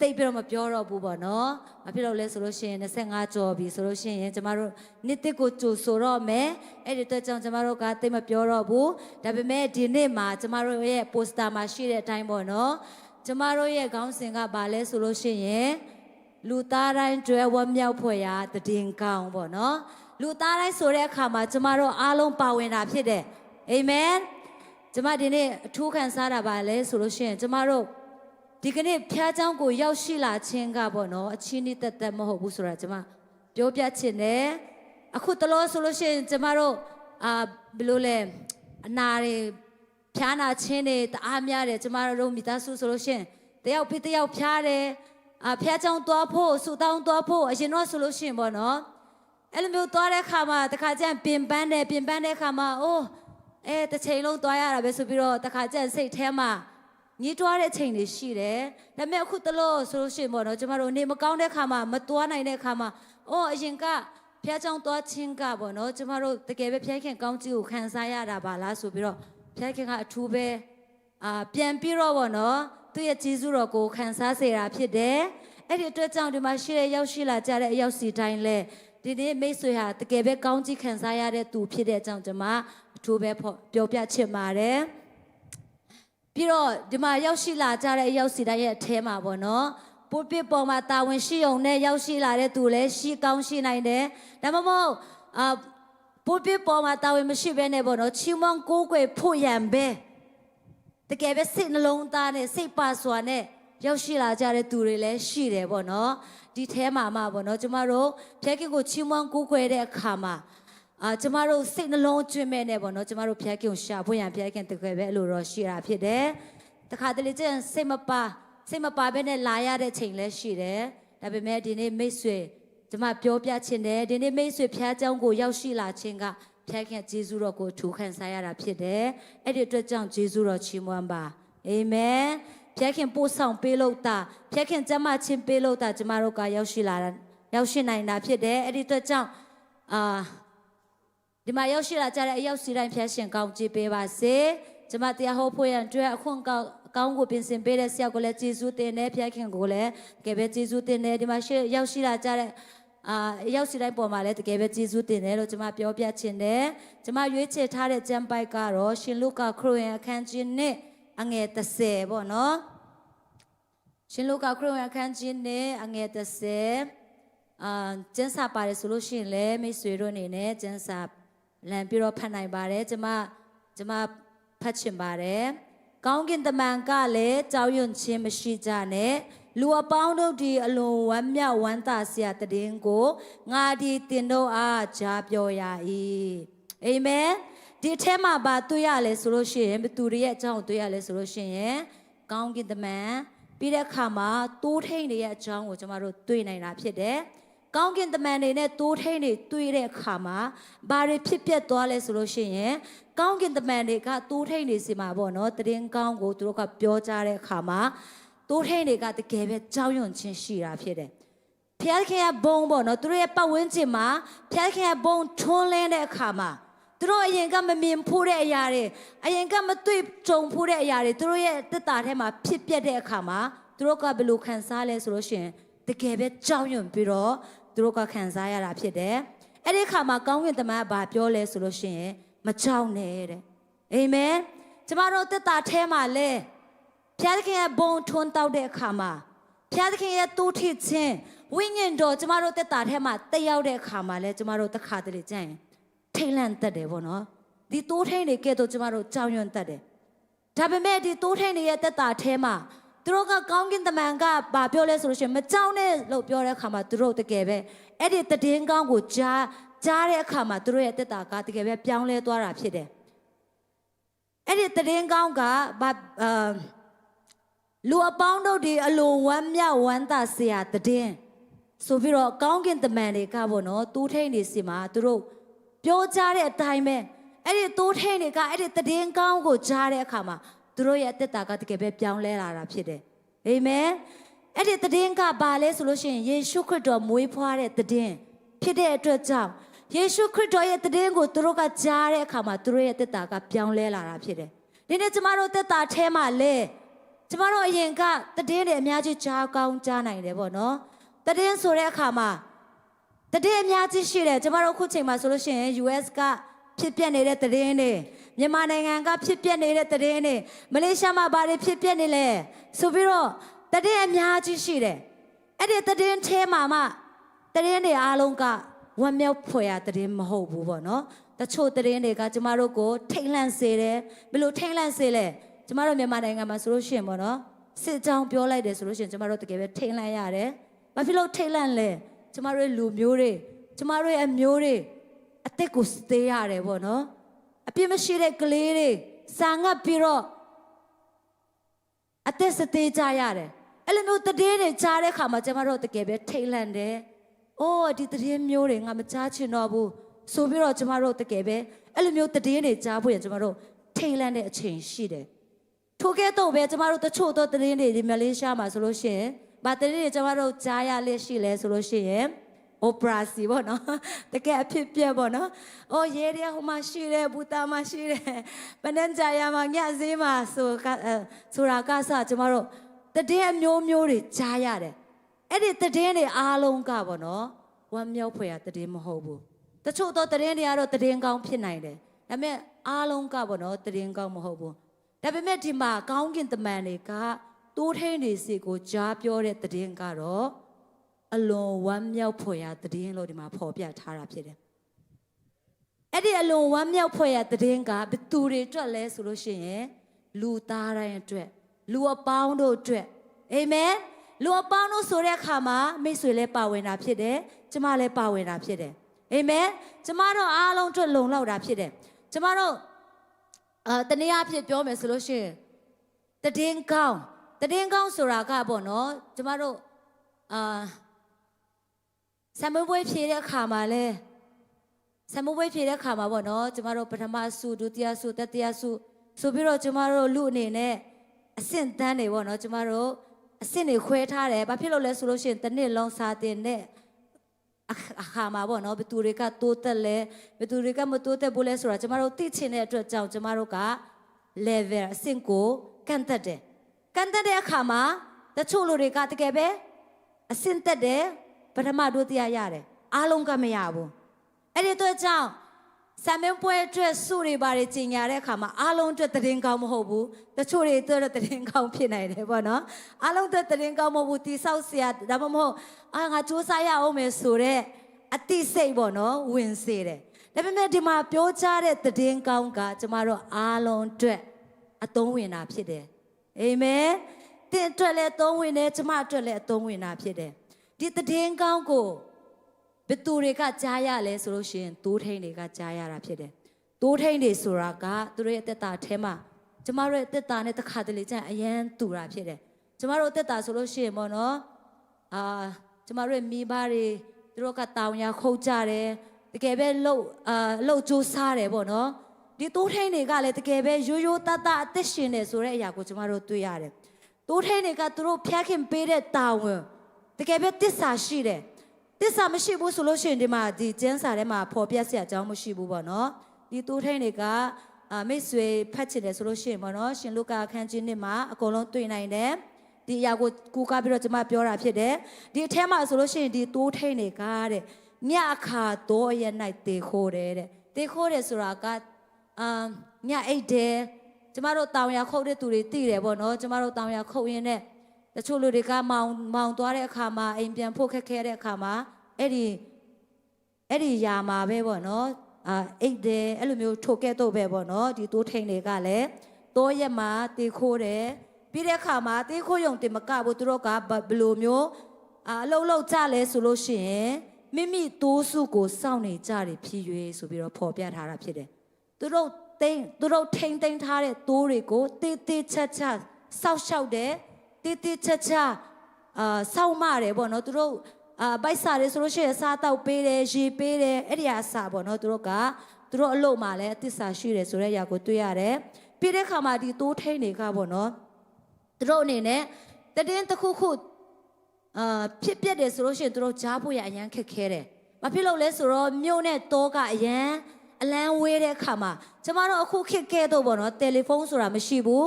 တိတ်ပြီးတော့မပြောတော့ဘူးပေါ့နော်။ဘာဖြစ်လို့လဲဆိုလို့ရှိရင်25ကျော်ပြီဆိုလို့ရှိရင်ကျမတို့နှစ်တစ်ကိုကြိုဆိုတော့မယ်။အဲ့ဒီအတွက်ကြောင့်ကျမတို့ကတိတ်မပြောတော့ဘူး။ဒါပေမဲ့ဒီနေ့မှာကျမတို့ရဲ့ပိုစတာမှာရှိတဲ့အတိုင်းပေါ့နော်။ကျမတို့ရဲ့ခေါင်းစဉ်ကဘာလဲဆိုလို့ရှိရင်လူသားတိုင်းကျွဲဝမ်းမြောက်ဖွယ်ရာတည်င်းကောင်းပေါ့နော်။လူသားတိုင်းဆိုတဲ့အခါမှာကျမတို့အားလုံးပါဝင်တာဖြစ်တယ်။အာမင်။ကျမဒီနေ့အထူးခံစားတာပါလဲဆိုလို့ရှိရင်ကျမတို့ဒီကနေ့ဖျားเจ้าကိုရောက်ရှိလာခြင်းကပေါ့နော်အချင်းနှစ်သက်မဟုတ်ဘူးဆိုတာကျမပြောပြချင်တယ်အခုတလို့ဆိုလို့ရှိရင်ကျမတို့ဘယ်လိုလဲအနာတွေဖျားနာခြင်းတွေတအားများတယ်ကျမတို့မိသားစုဆိုလို့ရှိရင်တယောက်ပြီးတယောက်ဖျားတယ်ဖျားเจ้าသွားဖို့ဆူတောင်းသွားဖို့အရင်တော့ဆိုလို့ရှိရင်ပေါ့နော်အဲ့လိုမျိုးသွားတဲ့ခါမှာတခါကျရင်ပင်ပန်းတဲ့ခါမှာအိုးတစ်ချိန်လုံးသွားရတာပဲဆိုပြီးတော့တခါကျရင်စိတ်ထဲမှာညှိတွားတဲ့ချိန်တွေရှိတယ်ဒါပေမဲ့အခုတလို့ဆိုလို့ရှိရင်ပေါ့နော်ကျမတို့နေမကောင်းတဲ့ခါမှာမသွားနိုင်တဲ့ခါမှာအရင်ကဖျားချောင်းသွားချင်းကပေါ့နော်ကျမတို့တကယ်ပဲဖျားခင်ကောင်းကြီးကိုခံစားရတာပါလားဆိုပြီးတော့ဖျားခင်ကအထူးပဲပြန်ပြီးတော့ပေါ့နော်သူ့ရဲ့ကျေးဇူးတော်ကိုခံစားစေတာဖြစ်တယ်အဲ့ဒီအတွက်ကြောင့်ဒီမှာရှိတဲ့ရောက်ရှိလာကြတဲ့အရောက်စီတိုင်းလဲဒီနေ့မိတ်ဆွေဟာတကယ်ပဲကောင်းကြီးခံစားရတဲ့သူဖြစ်တဲ့အကြောင်းကျွန်မအထူးပဲပြောပြချင်ပါတယ်ပြီးတော့ဒီမှာရောက်ရှိလာကြတဲ့အရောက်စီတိုင်းရဲ့အထဲမှာပေါ့နော်ပုပစ်ပေါ်မှာတာဝန်ရှိုံနဲ့ရောက်ရှိလာတဲ့သူလည်းရှိကောင်းရှိနိုင်တယ်ဒါမှမဟုတ်ပုပစ်ပေါ်မှာတာဝန်မရှိဘဲနဲ့ပေါ့နော်ချီးမွမ်းကိုးကွယ်ဖို့ရန်ပဲတကယ်ပဲစိတ်နှလုံးသားနဲ့စိတ်ပါစွာနဲ့ရောက်ရှိလာကြတဲ့သူတွေလည်းရှိတယ်ပေါ့နော်ဒီထဲမှာမှပေါ့နော်ကျမတို့ဖျက်ခင်ကိုချီးမွမ်းကိုးကွယ်တဲ့အခါမှာကျမတို့စိတ်နှလုံးကျွင်းမဲ့နဲ့ပေါ့နော်ကျမတို့ဖျက်ခင်ရှာဖွေရန်ဖျက်ခင်တကယ်ပဲအလိုတော်ရှိတာဖြစ်တယ်တခါတလေကျရင်စိတ်မပါဘဲနဲ့လာရတဲ့ချိန်လည်းရှိတယ်ဒါပေမဲ့ဒီနေ့မိတ်ဆွေကျမပြောပြချင်တယ်ဒီနေ့မိတ်ဆွေဖျားเจ้าကိုရောက်ရှိလာခြင်းကဖျက်ခင်ဂျေဇုတော်ကိုထူခံစားရတာဖြစ်တယ်အဲ့ဒီအတွက်ကြောင့်ဂျေဇုတော်ချီးမွမ်းပါအာမင်ဖျက်ခင်ပို့ဆောင်ပေးလို့တာဖျက်ခင်ကျမ်းမာခြင်းပေးလို့တာကျမတို့ကရောက်ရှိနိုင်တာဖြစ်တယ်အဲ့ဒီအတွက်ကြောင့်ဒီမှာရောက်ရှိလာကြတဲ့အရောက်စီတိုင်းဖျက်ရှင်ကောင်းချီးပေးပါစေကျမတရားဟောဖို့ရန်အတွက်အခွင့်ကောင်းကိုပြင်ဆင်ပေးတဲ့ဆရာကိုလည်းကျေးဇူးတင်တယ်ဖျက်ခင်ကိုလည်းတကယ်ပဲကျေးဇူးတင်တယ်ဒီမှာရောက်ရှိလာကြတဲ့ရောက်စီတိုင်းပေါ်မှာလည်းတကယ်ပဲကျေးဇူးတင်တယ်လို့ကျမပြောပြချင်တယ်ကျမရွေးချယ်ထားတဲ့ကျမ်းပိုက်ကတော့ရှင်လုကာခရစ်ဝင်အခန်းကြီးနဲ့အငယ်30ပေါ့နော်ရှင်လုကာခရစ်ဝင်အခန်းကြီးနဲ့အငယ်30ကျမ်းစာပါတယ်ဆိုလို့ရှိရင်လည်းမိတ်ဆွေတို့အနေနဲ့ကျမ်းစာလမ်းပြီးတော့ဖတ်နိုင်ပါတယ်ကျမဖတ်ချင်ပါတယ်ကောင်းကင်တမန်ကလည်းကြောက်ရွံ့ခြင်းမရှိကြနဲ့လူအပေါင်းတို့ဒီအလွန်ဝမ်းမြောက်ဝမ်းသာစရာတည်င်းကိုငါဒီတင်တို့အားကြားပြောရ၏အာမင်ဒီအထဲမှာဘာတွေ့ရလဲဆိုလို့ရှိရင်ဘသူတွေရဲ့အကြောင်းတွေ့ရလဲဆိုလို့ရှိရင်ကောင်းကင်တမန်ပြီးတဲ့အခါမှာတိုးထိန်တွေရဲ့အကြောင်းကိုကျွန်တော်တို့တွေ့နိုင်တာဖြစ်တယ် ကောင်းကင်တမန်တွေနဲ့တိုးထိန်တွေတွေ့တဲ့အခါမှာဘာတွေဖြစ်ပျက်သွားလဲဆိုလို့ရှိရင်ကောင်းကင်တမန်တွေကတိုးထိန်တွေစီမှာပေါ့နော်တရင်ကောင်းကိုသူတို့ကပြောကြတဲ့အခါမှာတိုးထိန်တွေကတကယ်ပဲကြောက်ရွံ့ခြင်းရှိတာဖြစ်တယ်ဖျားခင်ရဲ့ဘုံပေါ့နော်သူတို့ရဲ့ပတ်ဝန်းကျင်မှာဖျားခင်ရဲ့ဘုံထွန်းလင်းတဲ့အခါမှာသူတို့အရင်ကမမြင်ဖို့တဲ့အရာတွေအရင်ကမတွေ့ကြုံဖို့တဲ့အရာတွေသူတို့ရဲ့တက်တာထဲမှာဖြစ်ပျက်တဲ့အခါမှာသူတို့ကဘယ်လိုခံစားလဲဆိုလို့ရှိရင်တကယ်ပဲကြောက်ရွံ့ပြီးတော့သူတို့ကခံစားရတာဖြစ်တယ်။အဲ့ဒီအခါမှာကောင်းကင်တမန်ကဘာပြောလဲဆိုလို့ရှိရင်မကြောက်နဲ့တဲ့။အာမင်။ကျမတို့တက်တာထဲမှာလဲဖျားသခင်ရဲ့ဘုံထွန်းတောက်တဲ့အခါမှာဖျားသခင်ရဲ့တိုးထခြင်းဝိညာဉ်တော်ကျမတို့တက်တာထဲမှာတက်ရောက်တဲ့အခါမှာလဲကျမတို့တစ်ခါတလေကြာရင်ထိတ်လန့်တတ်တယ်ပေါ့နော်။ဒီတိုးထိန်တွေကဲတော့ကျမတို့ကြောက်ရွံ့တတ်တယ်။ဒါပေမဲ့ဒီတိုးထိန်တွေရဲ့တက်တာထဲမှာသူတို့ကကောင်းကင်တမန်ကဘာပြောလဲဆိုလို့ရှိရင်မကြောက်နဲ့လို့ပြောတဲ့အခါမှာသူတို့တကယ်ပဲအဲ့ဒီတည်င်းကောင်းကိုကြားတဲ့အခါမှာသူတို့ရဲ့တက်တာကတကယ်ပဲပြောင်းလဲသွားတာဖြစ်တယ်အဲ့ဒီတည်င်းကောင်းကလူအပေါင်းတို့ဒီအလိုဝမ်းမြောက်ဝမ်းသာစရာတည်င်းဆိုပြီးတော့ကောင်းကင်တမန်တွေကပေါ့နော်တိုးထိန်နေစီမှာသူတို့ပြောကြတဲ့အတိုင်းပဲအဲ့ဒီတိုးထိန်တွေကအဲ့ဒီတည်င်းကောင်းကိုကြားတဲ့အခါမှာသူတို့ရဲ့တက်တာကတကယ်ပဲပြောင်းလဲလာတာဖြစ်တယ်။အာမင်။အဲ့ဒီတည်င်းကဘာလဲဆိုလို့ရှိရင်ယေရှုခရစ်တော်မွေးဖွားတဲ့တည်င်းဖြစ်တဲ့အတွက်ကြောင့်ယေရှုခရစ်တော်ရဲ့တည်င်းကိုသူတို့ကကြားတဲ့အခါမှာသူတို့ရဲ့တက်တာကပြောင်းလဲလာတာဖြစ်တယ်။ဒီနေ့ကျမတို့တက်တာထဲမှာလဲကျမတို့အရင်ကတည်င်းတွေအများကြီးကြားကောင်းကြားနိုင်တယ်ပေါ့နော်။တည်င်းဆိုတဲ့အခါမှာတည်င်းအများကြီးရှိတယ်ကျမတို့ခုချိန်မှာဆိုလို့ရှိရင် US ကဖြစ်ပျက်နေတဲ့တည်င်းတွေမြန်မာနိုင်ငံကဖြစ်ပျက်နေတဲ့တည်င်းတွေမလေးရှားမှာဘာတွေဖြစ်ပျက်နေလဲဆိုပြီးတော့တည်င်းအများကြီးရှိတယ်အဲ့ဒီတည်င်းထဲမှာမှတည်င်းတွေအားလုံးကဝမ်းမြောက်ဖွယ်ရတည်င်းမဟုတ်ဘူးပေါ့နော်တချို့တည်င်းတွေကကျမတို့ကိုထိတ်လန့်စေတယ်ဘယ်လိုထိတ်လန့်စေလဲကျမတို့မြန်မာနိုင်ငံမှာဆိုလို့ရှိရင်ပေါ့နော်စစ်ကြောင်းပြောလိုက်တယ်ဆိုလို့ရှိရင်ကျမတို့တကယ်ပဲထိတ်လန့်ရတယ်ဘာဖြစ်လို့ထိတ်လန့်လဲကျမတို့ရဲ့လူမျိုးတွေကျမတို့ရဲ့အမျိုးတွေအသက်ကိုစသေးရတယ်ပေါ့နော်အပြစ်မရှိတဲ့ကလေးတွေစာငတ်ပြီးတော့အသက်စသေးကြရတယ်အဲ့လိုမျိုးတည်င်းတွေကြားတဲ့ခါမှာကျမတို့တကယ်ပဲထိတ်လန့်တယ်။အိုးဒီတည်င်းမျိုးတွေငါမကြားချင်တော့ဘူးဆိုပြီးတော့ကျမတို့တကယ်ပဲအဲ့လိုမျိုးတည်င်းတွေကြားဖို့ရကျမတို့ထိတ်လန့်တဲ့အချိန်ရှိတယ်။ထို့ကဲ့သို့ပဲကျမတို့တချို့သောတည်င်းတွေဒီမလေးရှားမှာဆိုလို့ရှိရင်ဗာတည်င်းတွေကျမတို့ကြားရလက်ရှိလဲဆိုလို့ရှိရင်operasi ပေါ့နော်တကယ်အဖြစ်ပြက်ပေါ့နော်။အော်ရေရဟိုမှာရှိတယ်ဘူတာမှာရှိတယ်ပနန်းကြရမှာညဈေးမှာဆိုတာကစကျမတို့တည်င်းအမျိုးမျိုးတွေကြားရတယ်။အဲ့ဒီတည်င်းတွေအားလုံးကပေါ့နော်ဝမ်းမြောက်ဖွယ်ရတည်င်းမဟုတ်ဘူး။တချို့သောတည်င်းတွေကတော့တည်င်းကောင်းဖြစ်နိုင်တယ်။ဒါပေမဲ့အားလုံးကပေါ့နော်တည်င်းကောင်းမဟုတ်ဘူး။ဒါပေမဲ့ဒီမှာကောင်းကင်တမန်တွေကတိုးထိန်တွေစီကိုကြားပြောတဲ့တည်င်းကတော့အလွန်ဝမ်းမြောက်ဖွယ်ရာတည်င်းလို့ဒီမှာဖော်ပြထားတာဖြစ်တယ်။အဲ့ဒီအလွန်ဝမ်းမြောက်ဖွယ်ရာတည်င်းကဘယ်သူတွေအတွက်လဲဆိုလို့ရှိရင်လူသားတိုင်းအတွက်လူအပေါင်းတို့အတွက်အာမင်လူအပေါင်းတို့ဆိုတဲ့အခါမှာမိတ်ဆွေလည်းပါဝင်တာဖြစ်တယ်။ကျမလည်းပါဝင်တာဖြစ်တယ်။အာမင်ကျမတို့အားလုံးအတွက်လုံလောက်တာဖြစ်တယ်။ကျမတို့တနည်းအားဖြင့်ပြောမယ်ဆိုလို့ရှိရင်တည်င်းကောင်းဆိုတာကပေါ့နော်ကျမတို့ဆံမွေးဖြေတဲ့အခါမှာလဲဆံမွေးဖြေတဲ့အခါမှာပေါ့နော်ကျမတို့ပထမဆုဒုတိယဆုတတိယဆုဆိုပြီးတော့ကျမတို့လူအနေနဲ့အဆင့်တန်းတွေပေါ့နော်ကျမတို့အဆင့်တွေခွဲထားတယ်ဘာဖြစ်လို့လဲဆိုလို့ရှိရင်တစ်နှစ်လုံးစာတင်တဲ့အခါမှာပေါ့နော်ဘယ်သူတွေကတိုးတက်လဲဘယ်သူတွေကမတိုးတက်ဘူးလဲဆိုတာကျမတို့သိချင်တဲ့အတွက်ကြောင့်ကျမတို့က level အဆင့်ကိုကန့်သက်တယ်ကန့်သက်တဲ့အခါမှာတချို့လူတွေကတကယ်ပဲအဆင့်တက်တယ်ပထမဒုတိယရတယ်အားလုံးကမရဘူးအဲ့ဒီအတွက်ကြောင့်ဆံမင်းပွဲအတွက်စုတွေပါတယ်ကြီးညာတဲ့အခါမှာအားလုံးအတွက်တည်င်းကောင်းမဟုတ်ဘူးတချို့တွေအတွက်တည်င်းကောင်းဖြစ်နိုင်တယ်ပေါ့နော်အားလုံးအတွက်တည်င်းကောင်းမဟုတ်ဘူးတိဆောက်ဆရာဒါမှမဟုတ်ငါစူးစမ်းရအောင်မယ်ဆိုတဲ့အတိစိတ်ပေါ့နော်ဝင်စေတယ်ဒါပေမဲ့ဒီမှာပြောကြတဲ့တည်င်းကောင်းကကျမတို့အားလုံးအတွက်အသုံးဝင်တာဖြစ်တယ်အာမင်တင်အတွက်လည်းအသုံးဝင်တယ်ကျမအတွက်လည်းအသုံးဝင်တာဖြစ်တယ်ဒီတည်င်းကောင်းကိုဘယ်သူတွေကကြားရလဲဆိုလို့ရှိရင်တိုးထိန်တွေကကြားရတာဖြစ်တယ်တိုးထိန်တွေဆိုတာကသူတို့ရဲ့တက်တာအဲမှာကျမတို့ရဲ့တက်တာနဲ့တစ်ခါတလေကျရင်အရန်တူတာဖြစ်တယ်ကျမတို့တက်တာဆိုလို့ရှိရင်ပေါ့နော်ကျမတို့ရဲ့မိဘတွေတ သူတို့ကတောင်ရခုတ်ကြတယ်တကယ်ပဲလှုပ်ကြိုးစားတယ်ပေါ့နော်ဒီတိုးထိန်တွေကလည်းတကယ်ပဲရိုးရိုးသားသားအသက်ရှင်နေဆိုတဲ့အရာကိုကျမတို့တွေ့ရတယ်တိုးထိန်တွေကသူတို့ဖျက်ခင်ပေးတဲ့တာဝန်တကယ်ပဲတစ္ဆာရှိတယ်တစ္ဆာမရှိဘူးဆိုလို့ရှိရင်ဒီမှာဒီကျန်းစာထဲမှာပေါ်ပြစရာအကြောင်းမရှိဘူးပေါ့နော်ဒီတိုးထိန်တွေကမိတ်ဆွေဖတ်ချင်တယ်ဆိုလို့ရှိရင်ပေါ့နော်ရှင်လုကာအခန်းကြီး1မှာအကုန်လုံးတွေ့နိုင်တယ်ဒီအရာကိုကူကားပြီးတော့ကျွန်မပြောတာဖြစ်တယ်ဒီအထဲမှာဆိုလို့ရှိရင်ဒီတိုးထိန်တွေကတဲ့ညအခါတော့ရ၌တေခိုးတယ်တဲ့တေခိုးတယ်ဆိုတာကညအိတ်တယ်ကျမတို့တောင်ရခုတ်တဲ့သူတွေသိတယ်ပေါ့နော်ကျမတို့တောင်ရခုတ်ရင်းနဲ့တချို့လူတွေကမောင်သွားတဲ့အခါမှာအိမ်ပြန်ဖို့ခက်ခဲတဲ့အခါမှာအဲ့ဒီယာမှာပဲပေါ့နော်အိတ်တယ်အဲ့လိုမျိုးထိုကဲ့တော့ပဲပေါ့နော်ဒီတိုးထိန်တွေကလည်းတိုးရက်မှာတေခိုးတယ်ပြီးတဲ့အခါမှာတေခိုးရုံတင်မကဘူးသူတို့ကဘယ်လိုမျိုးအလုံးကြလဲဆိုလို့ရှိရင်မိမိတိုးစုကိုစောင့်နေကြတယ်ဖြစ်၍ဆိုပြီးတော့ဖော်ပြထားတာဖြစ်တယ်သူတို့ထိန်ထားတဲ့တိုးတွေကိုတေးချက်စောက်ရှောက်တယ်တေးချက်စောက်မတယ်ပေါ့နော်သူတို့ပိုက်စာတွေဆိုလို့ရှိရင်စားတောက်ပေးတယ်ရေပေးတယ်အဲ့ဒီအစားပေါ့နော်သူတို့အလုပ်မှာလည်းအသစ္စာရှိတယ်ဆိုတဲ့အရာကိုတွေ့ရတယ်ပြီးတဲ့အခါမှာဒီတိုးထိန်တွေကပေါ့နော်သူတို့အနေနဲ့တည်င်းတစ်ခုဖြစ်ပြတယ်ဆိုလို့ရှိရင်သူတို့ကြားဖို့ရအရန်ခက်ခဲတယ်။ဘာဖြစ်လို့လဲဆိုတော့မြို့နဲ့တောကအရန်အလန်းဝေးတဲ့ခါမှာကျမတို့အခုခက်ခဲတော့ပေါ့နော်တယ်လီဖုန်းဆိုတာမရှိဘူး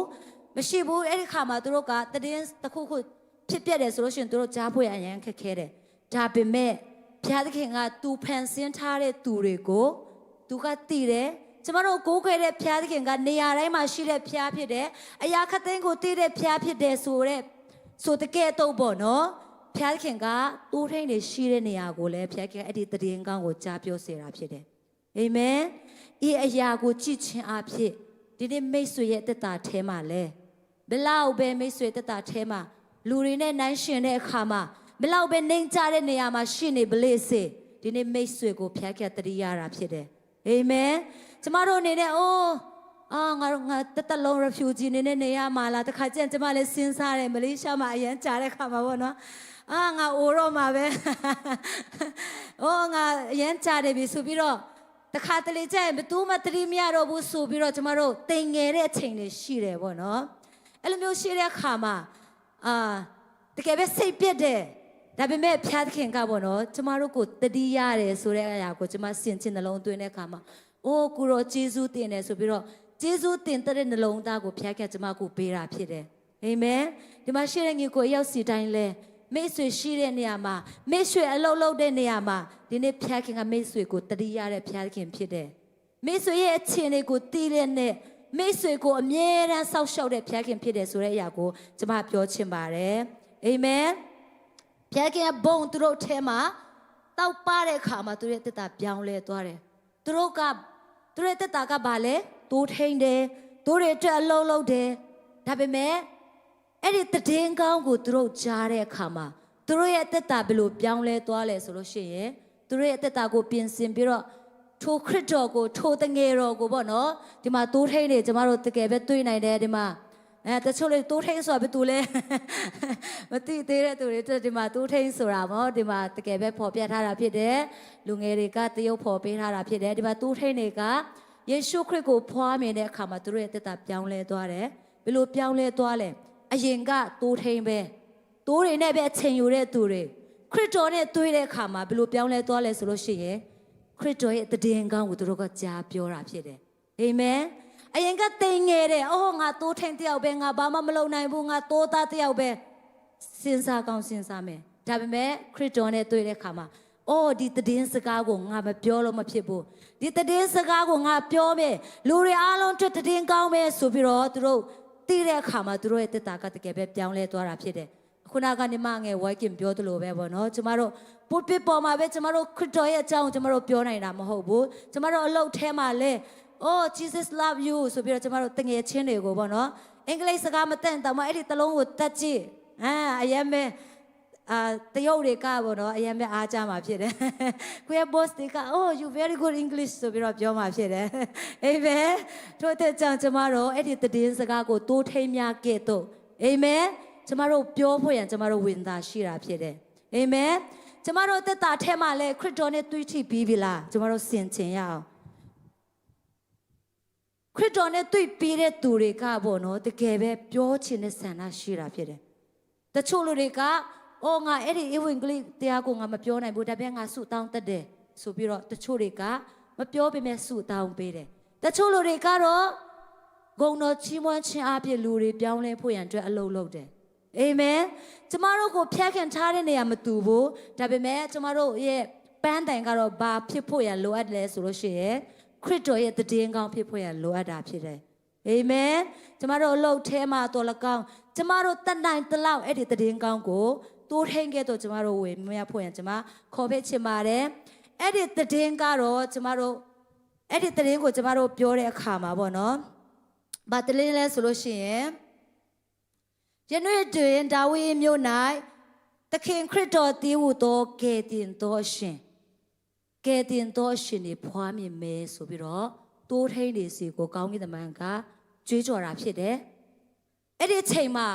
အဲ့ဒီခါမှာသူတို့ကတည်င်းတစ်ခုဖြစ်ပြတယ်ဆိုလို့ရှိရင်သူတို့ကြားဖို့ရအရန်ခက်ခဲတယ်။ဒါပေမဲ့ဘုရားသခင်ကသူဖန်ဆင်းထားတဲ့သူတွေကိုသူကတည်တယ်ကျမတို့ကိုးကွယ်တဲ့ဘုရားသခင်ကနေရာတိုင်းမှာရှိတဲ့ဘုရားဖြစ်တယ်။အရာခသိန်းကိုတည်တဲ့ဘုရားဖြစ်တယ်ဆိုတကယ်တော့ပေါ့နော်ဘုရားခင်ကတိုးထိန်တွေရှိတဲ့နေရာကိုလည်းဘုရားခင်အဲ့ဒီတည်င်းကောင်းကိုကြားပြောစေတာဖြစ်တယ်။အာမင်။ဤအရာကိုကြည့်ခြင်းအဖြစ်ဒီနေ့မိတ်ဆွေရဲ့တက်တာထဲမှာလဲဘလောက်ပဲမိတ်ဆွေတက်တာထဲမှာလူတွေနဲ့နိုင်ရှင်တဲ့အခါမှာဘလောက်ပဲနှိမ်ကြတဲ့နေရာမှာရှိနေပလေစေဒီနေ့မိတ်ဆွေကိုဘုရားခင်တတိယတာဖြစ်တယ်။အာမင်။ကျမတို့အနေနဲ့ငါတက်လုံး refugee နေရမှာလားတခါကျရင်ကျမလည်းစဉ်းစားတယ်မလေးရှားမှာအရန်ကြားတဲ့ခါမှာပေါ့နော်ငါအိုတော့မှာပဲငါအရန်ကြားတယ်ပြီဆိုပြီးတော့တခါတလေကျရင်ဘယ်သူမှသတိမရတော့ဘူးဆိုပြီးတော့ကျမတို့တိမ်ငယ်တဲ့အချိန်တွေရှိတယ်ပေါ့နော်အဲ့လိုမျိုးရှိတဲ့ခါမှာတကယ်ပဲစိတ်ပြက်တယ်ဒါပေမဲ့ဘုရားသခင်ကပေါ့နော်ကျမတို့ကိုတတိရတယ်ဆိုတဲ့အရာကိုကျမဆင်ခြင်နှလုံးသွင်းတဲ့ခါမှာကိုရောဂျေဇုတင်တယ်ဆိုပြီးတော့ဂျေဇုတင်တဲ့နှလုံးသားကိုဘုရားကကျမကိုပေးတာဖြစ်တယ်အာမင်ဒီမှာရှိတဲ့ညီကိုရောက်စီတိုင်းလဲမိတ်ဆွေရှိတဲ့နေရာမှာမိတ်ဆွေအလုပ်လုပ်တဲ့နေရာမှာဒီနေ့ဘုရားခင်ကမိတ်ဆွေကိုတတိယတဲ့ဘုရားခင်ဖြစ်တယ်မိတ်ဆွေရဲ့အခြေအနေကိုတည်တဲ့နဲ့မိတ်ဆွေကိုအမြဲတမ်းစောင့်ရှောက်တဲ့ဘုရားခင်ဖြစ်တယ်ဆိုတဲ့အရာကိုကျမပြောချင်ပါတယ်အာမင်ဘုရားခင်ကဘုံသူတို့ထဲမှာတောက်ပတဲ့အခါမှာသူရဲ့တက်တာပြောင်းလဲသွားတယ်သူတို့ရဲ့တက်တာကဘာလဲတိုးထိန်တယ်တိုးတွေအတွက်အလုံးလုံးတယ်ဒါပေမဲ့အဲ့ဒီတည်င်းကောင်းကိုသူတို့ကြားတဲ့အခါမှာသူတို့ရဲ့တက်တာဘယ်လိုပြောင်းလဲသွားလဲဆိုလို့ရှိရင်သူတို့ရဲ့တက်တာကိုပြင်ဆင်ပြီးတော့ထိုခရစ်တော်ကိုထိုတငယ်တော်ကိုပေါ့နော်ဒီမှာတိုးထိန်နေကျမတို့တကယ်ပဲတွေ့နိုင်တယ်ဒီမှာတချို့လေတိုးထိန်ဆိုတာဘယ်သူလဲမသိသေးတဲ့သူတွေဒီမှာတိုးထိန်ဆိုတာပေါ့ဒီမှာတကယ်ပဲပေါ်ပြထားတာဖြစ်တယ်လူငယ်တွေကတရုပ်ပေါ်ပေးထားတာဖြစ်တယ်ဒီမှာတိုးထိန်တွေကယေရှုခရစ်ကိုဖွားမြင်တဲ့အခါမှာသူတို့ရဲ့တက်တာပြောင်းလဲသွားတယ်ဘယ်လိုပြောင်းလဲသွားလဲအရင်ကတိုးထိန်ပဲတိုးတွေနဲ့ပဲအချိန်ယူတဲ့သူတွေခရစ်တော်နဲ့တွေ့တဲ့အခါမှာဘယ်လိုပြောင်းလဲသွားလဲဆိုလို့ရှိရင်ခရစ်တော်ရဲ့တည်င်းကောင်းကိုသူတို့ကကြားပြောတာဖြစ်တယ်အာမင်အရင်ကတိမ်ငယ်တယ်ငါတိုးထိန်တယောက်ပဲငါဘာမှမလုပ်နိုင်ဘူးငါတိုးသားတယောက်ပဲစဉ်းစားကောင်းစဉ်းစားမယ်ဒါပေမဲ့ခရစ်တော်နဲ့တွေ့တဲ့အခါမှာဒီတည်င်းစကားကိုငါမပြောလို့မဖြစ်ဘူးဒီတည်င်းစကားကိုငါပြောမယ်လူတွေအားလုံးအတွက်တည်င်းကောင်းမယ်ဆိုပြီးတော့သူတို့တည်တဲ့အခါမှာသူတို့ရဲ့တက်တာကတကယ်ပဲပြောင်းလဲသွားတာဖြစ်တယ်ခုနကနေမငယ်ဝိုင်းကင်ပြောသလိုပဲပေါ့နော်ကျမတို့ပုတ်ပစ်ပေါ်မှာပဲကျမတို့ခရစ်တော်ရဲ့အကြောင်းကိုကျမတို့ပြောနိုင်တာမဟုတ်ဘူးကျမတို့အလုပ်ထဲမှာလဲJesus love you ဆိုပြီးတော့ကျမတို့တငယ်ချင်းတွေကိုပေါ့နော်အင်္ဂလိပ်စကားမတတ်တော့မှအဲ့ဒီတလုံးကိုတတ်ကြည့်အရင်ပဲတရုတ်တွေကပေါ့နော်အရင်ပဲအားကြမှာဖြစ်တယ်ကိုရဲ့ boss တွေကyou very good English ဆိုပြီးတော့ပြောမှာဖြစ်တယ်အာမင်ထို့တဲ့ကြောင့်ကျမတို့အဲ့ဒီတည်င်းစကားကိုတိုးထိန်များကဲ့သို့အာမင်ကျမတို့ပြောဖို့ရန်ကျမတို့ဝင်တာရှိတာဖြစ်တယ်အာမင် ကျမတို့တက်တာထဲမှာလဲခရစ်တော်နဲ့တွေ့ထိပြီးပြီလားကျမတို့ဆင်ခြင်ရအောင်ခရစ်တော်နဲ့တွေ့ပြီးတဲ့သူတွေကပေါ့နော်တကယ်ပဲပြောချင်တဲ့ဆန္ဒရှိတာဖြစ်တယ်တချို့လူတွေကအော်ငါအဲ့ဒီဧဝံဂေလိတရားကိုငါမပြောနိုင်ဘူးဒါပေမဲ့ငါဆုတောင်းတတ်တယ်ဆိုပြီးတော့တချို့တွေကမပြောပေမဲ့ဆုတောင်းပေးတယ်တချို့လူတွေကတော့ဂုဏ်တော်ချီးမွမ်းခြင်းအပြင်လူတွေပြောင်းလဲဖို့ရန်အတွက်အလုပ်လုပ်တယ်အာမင်ကျမတို့ကိုဖျက်ခင်ထားတဲ့နေရာမတူဘူးဒါပေမဲ့ကျမတို့ရဲ့ပန်းတိုင်ကတော့ဘာဖြစ်ဖို့ရန်လိုအပ်တယ်ဆိုလို့ရှိရင်ခရစ်တော်ရဲ့တည်င်းကောင်းဖြစ်ဖို့ရန်လိုအပ်တာဖြစ်တယ်အာမင်ကျမတို့အလုပ်ထဲမှာတော်လကောင်းကျမတို့တတ်နိုင်တလောက်အဲ့ဒီတည်င်းကောင်းကိုတိုးထိန်ခဲ့တော့ကျမတို့ဝေမြဖို့ရန်ကျမခေါ်ပေးချင်ပါတယ်အဲ့ဒီတည်င်းကတော့ကျမတို့အဲ့ဒီတည်င်းကိုကျမတို့ပြောတဲ့အခါမှာပေါ့နော်ဘာတည်င်းလဲဆိုလို့ရှိရင်ယနေ့တွင်ဒါဝိမြို့၌သခင်ခရစ်တော်တည်ဟူသောကယ်တင်တော်ရှင်ကယ်တင်တော်ရှင်နေဖွားမြင်မဲဆိုပြီးတော့တိုးထိန်နေစီကိုကောင်းကင်တမန်ကကြွေးကြော်တာဖြစ်တယ်အဲ့ဒီအချိန်မှာ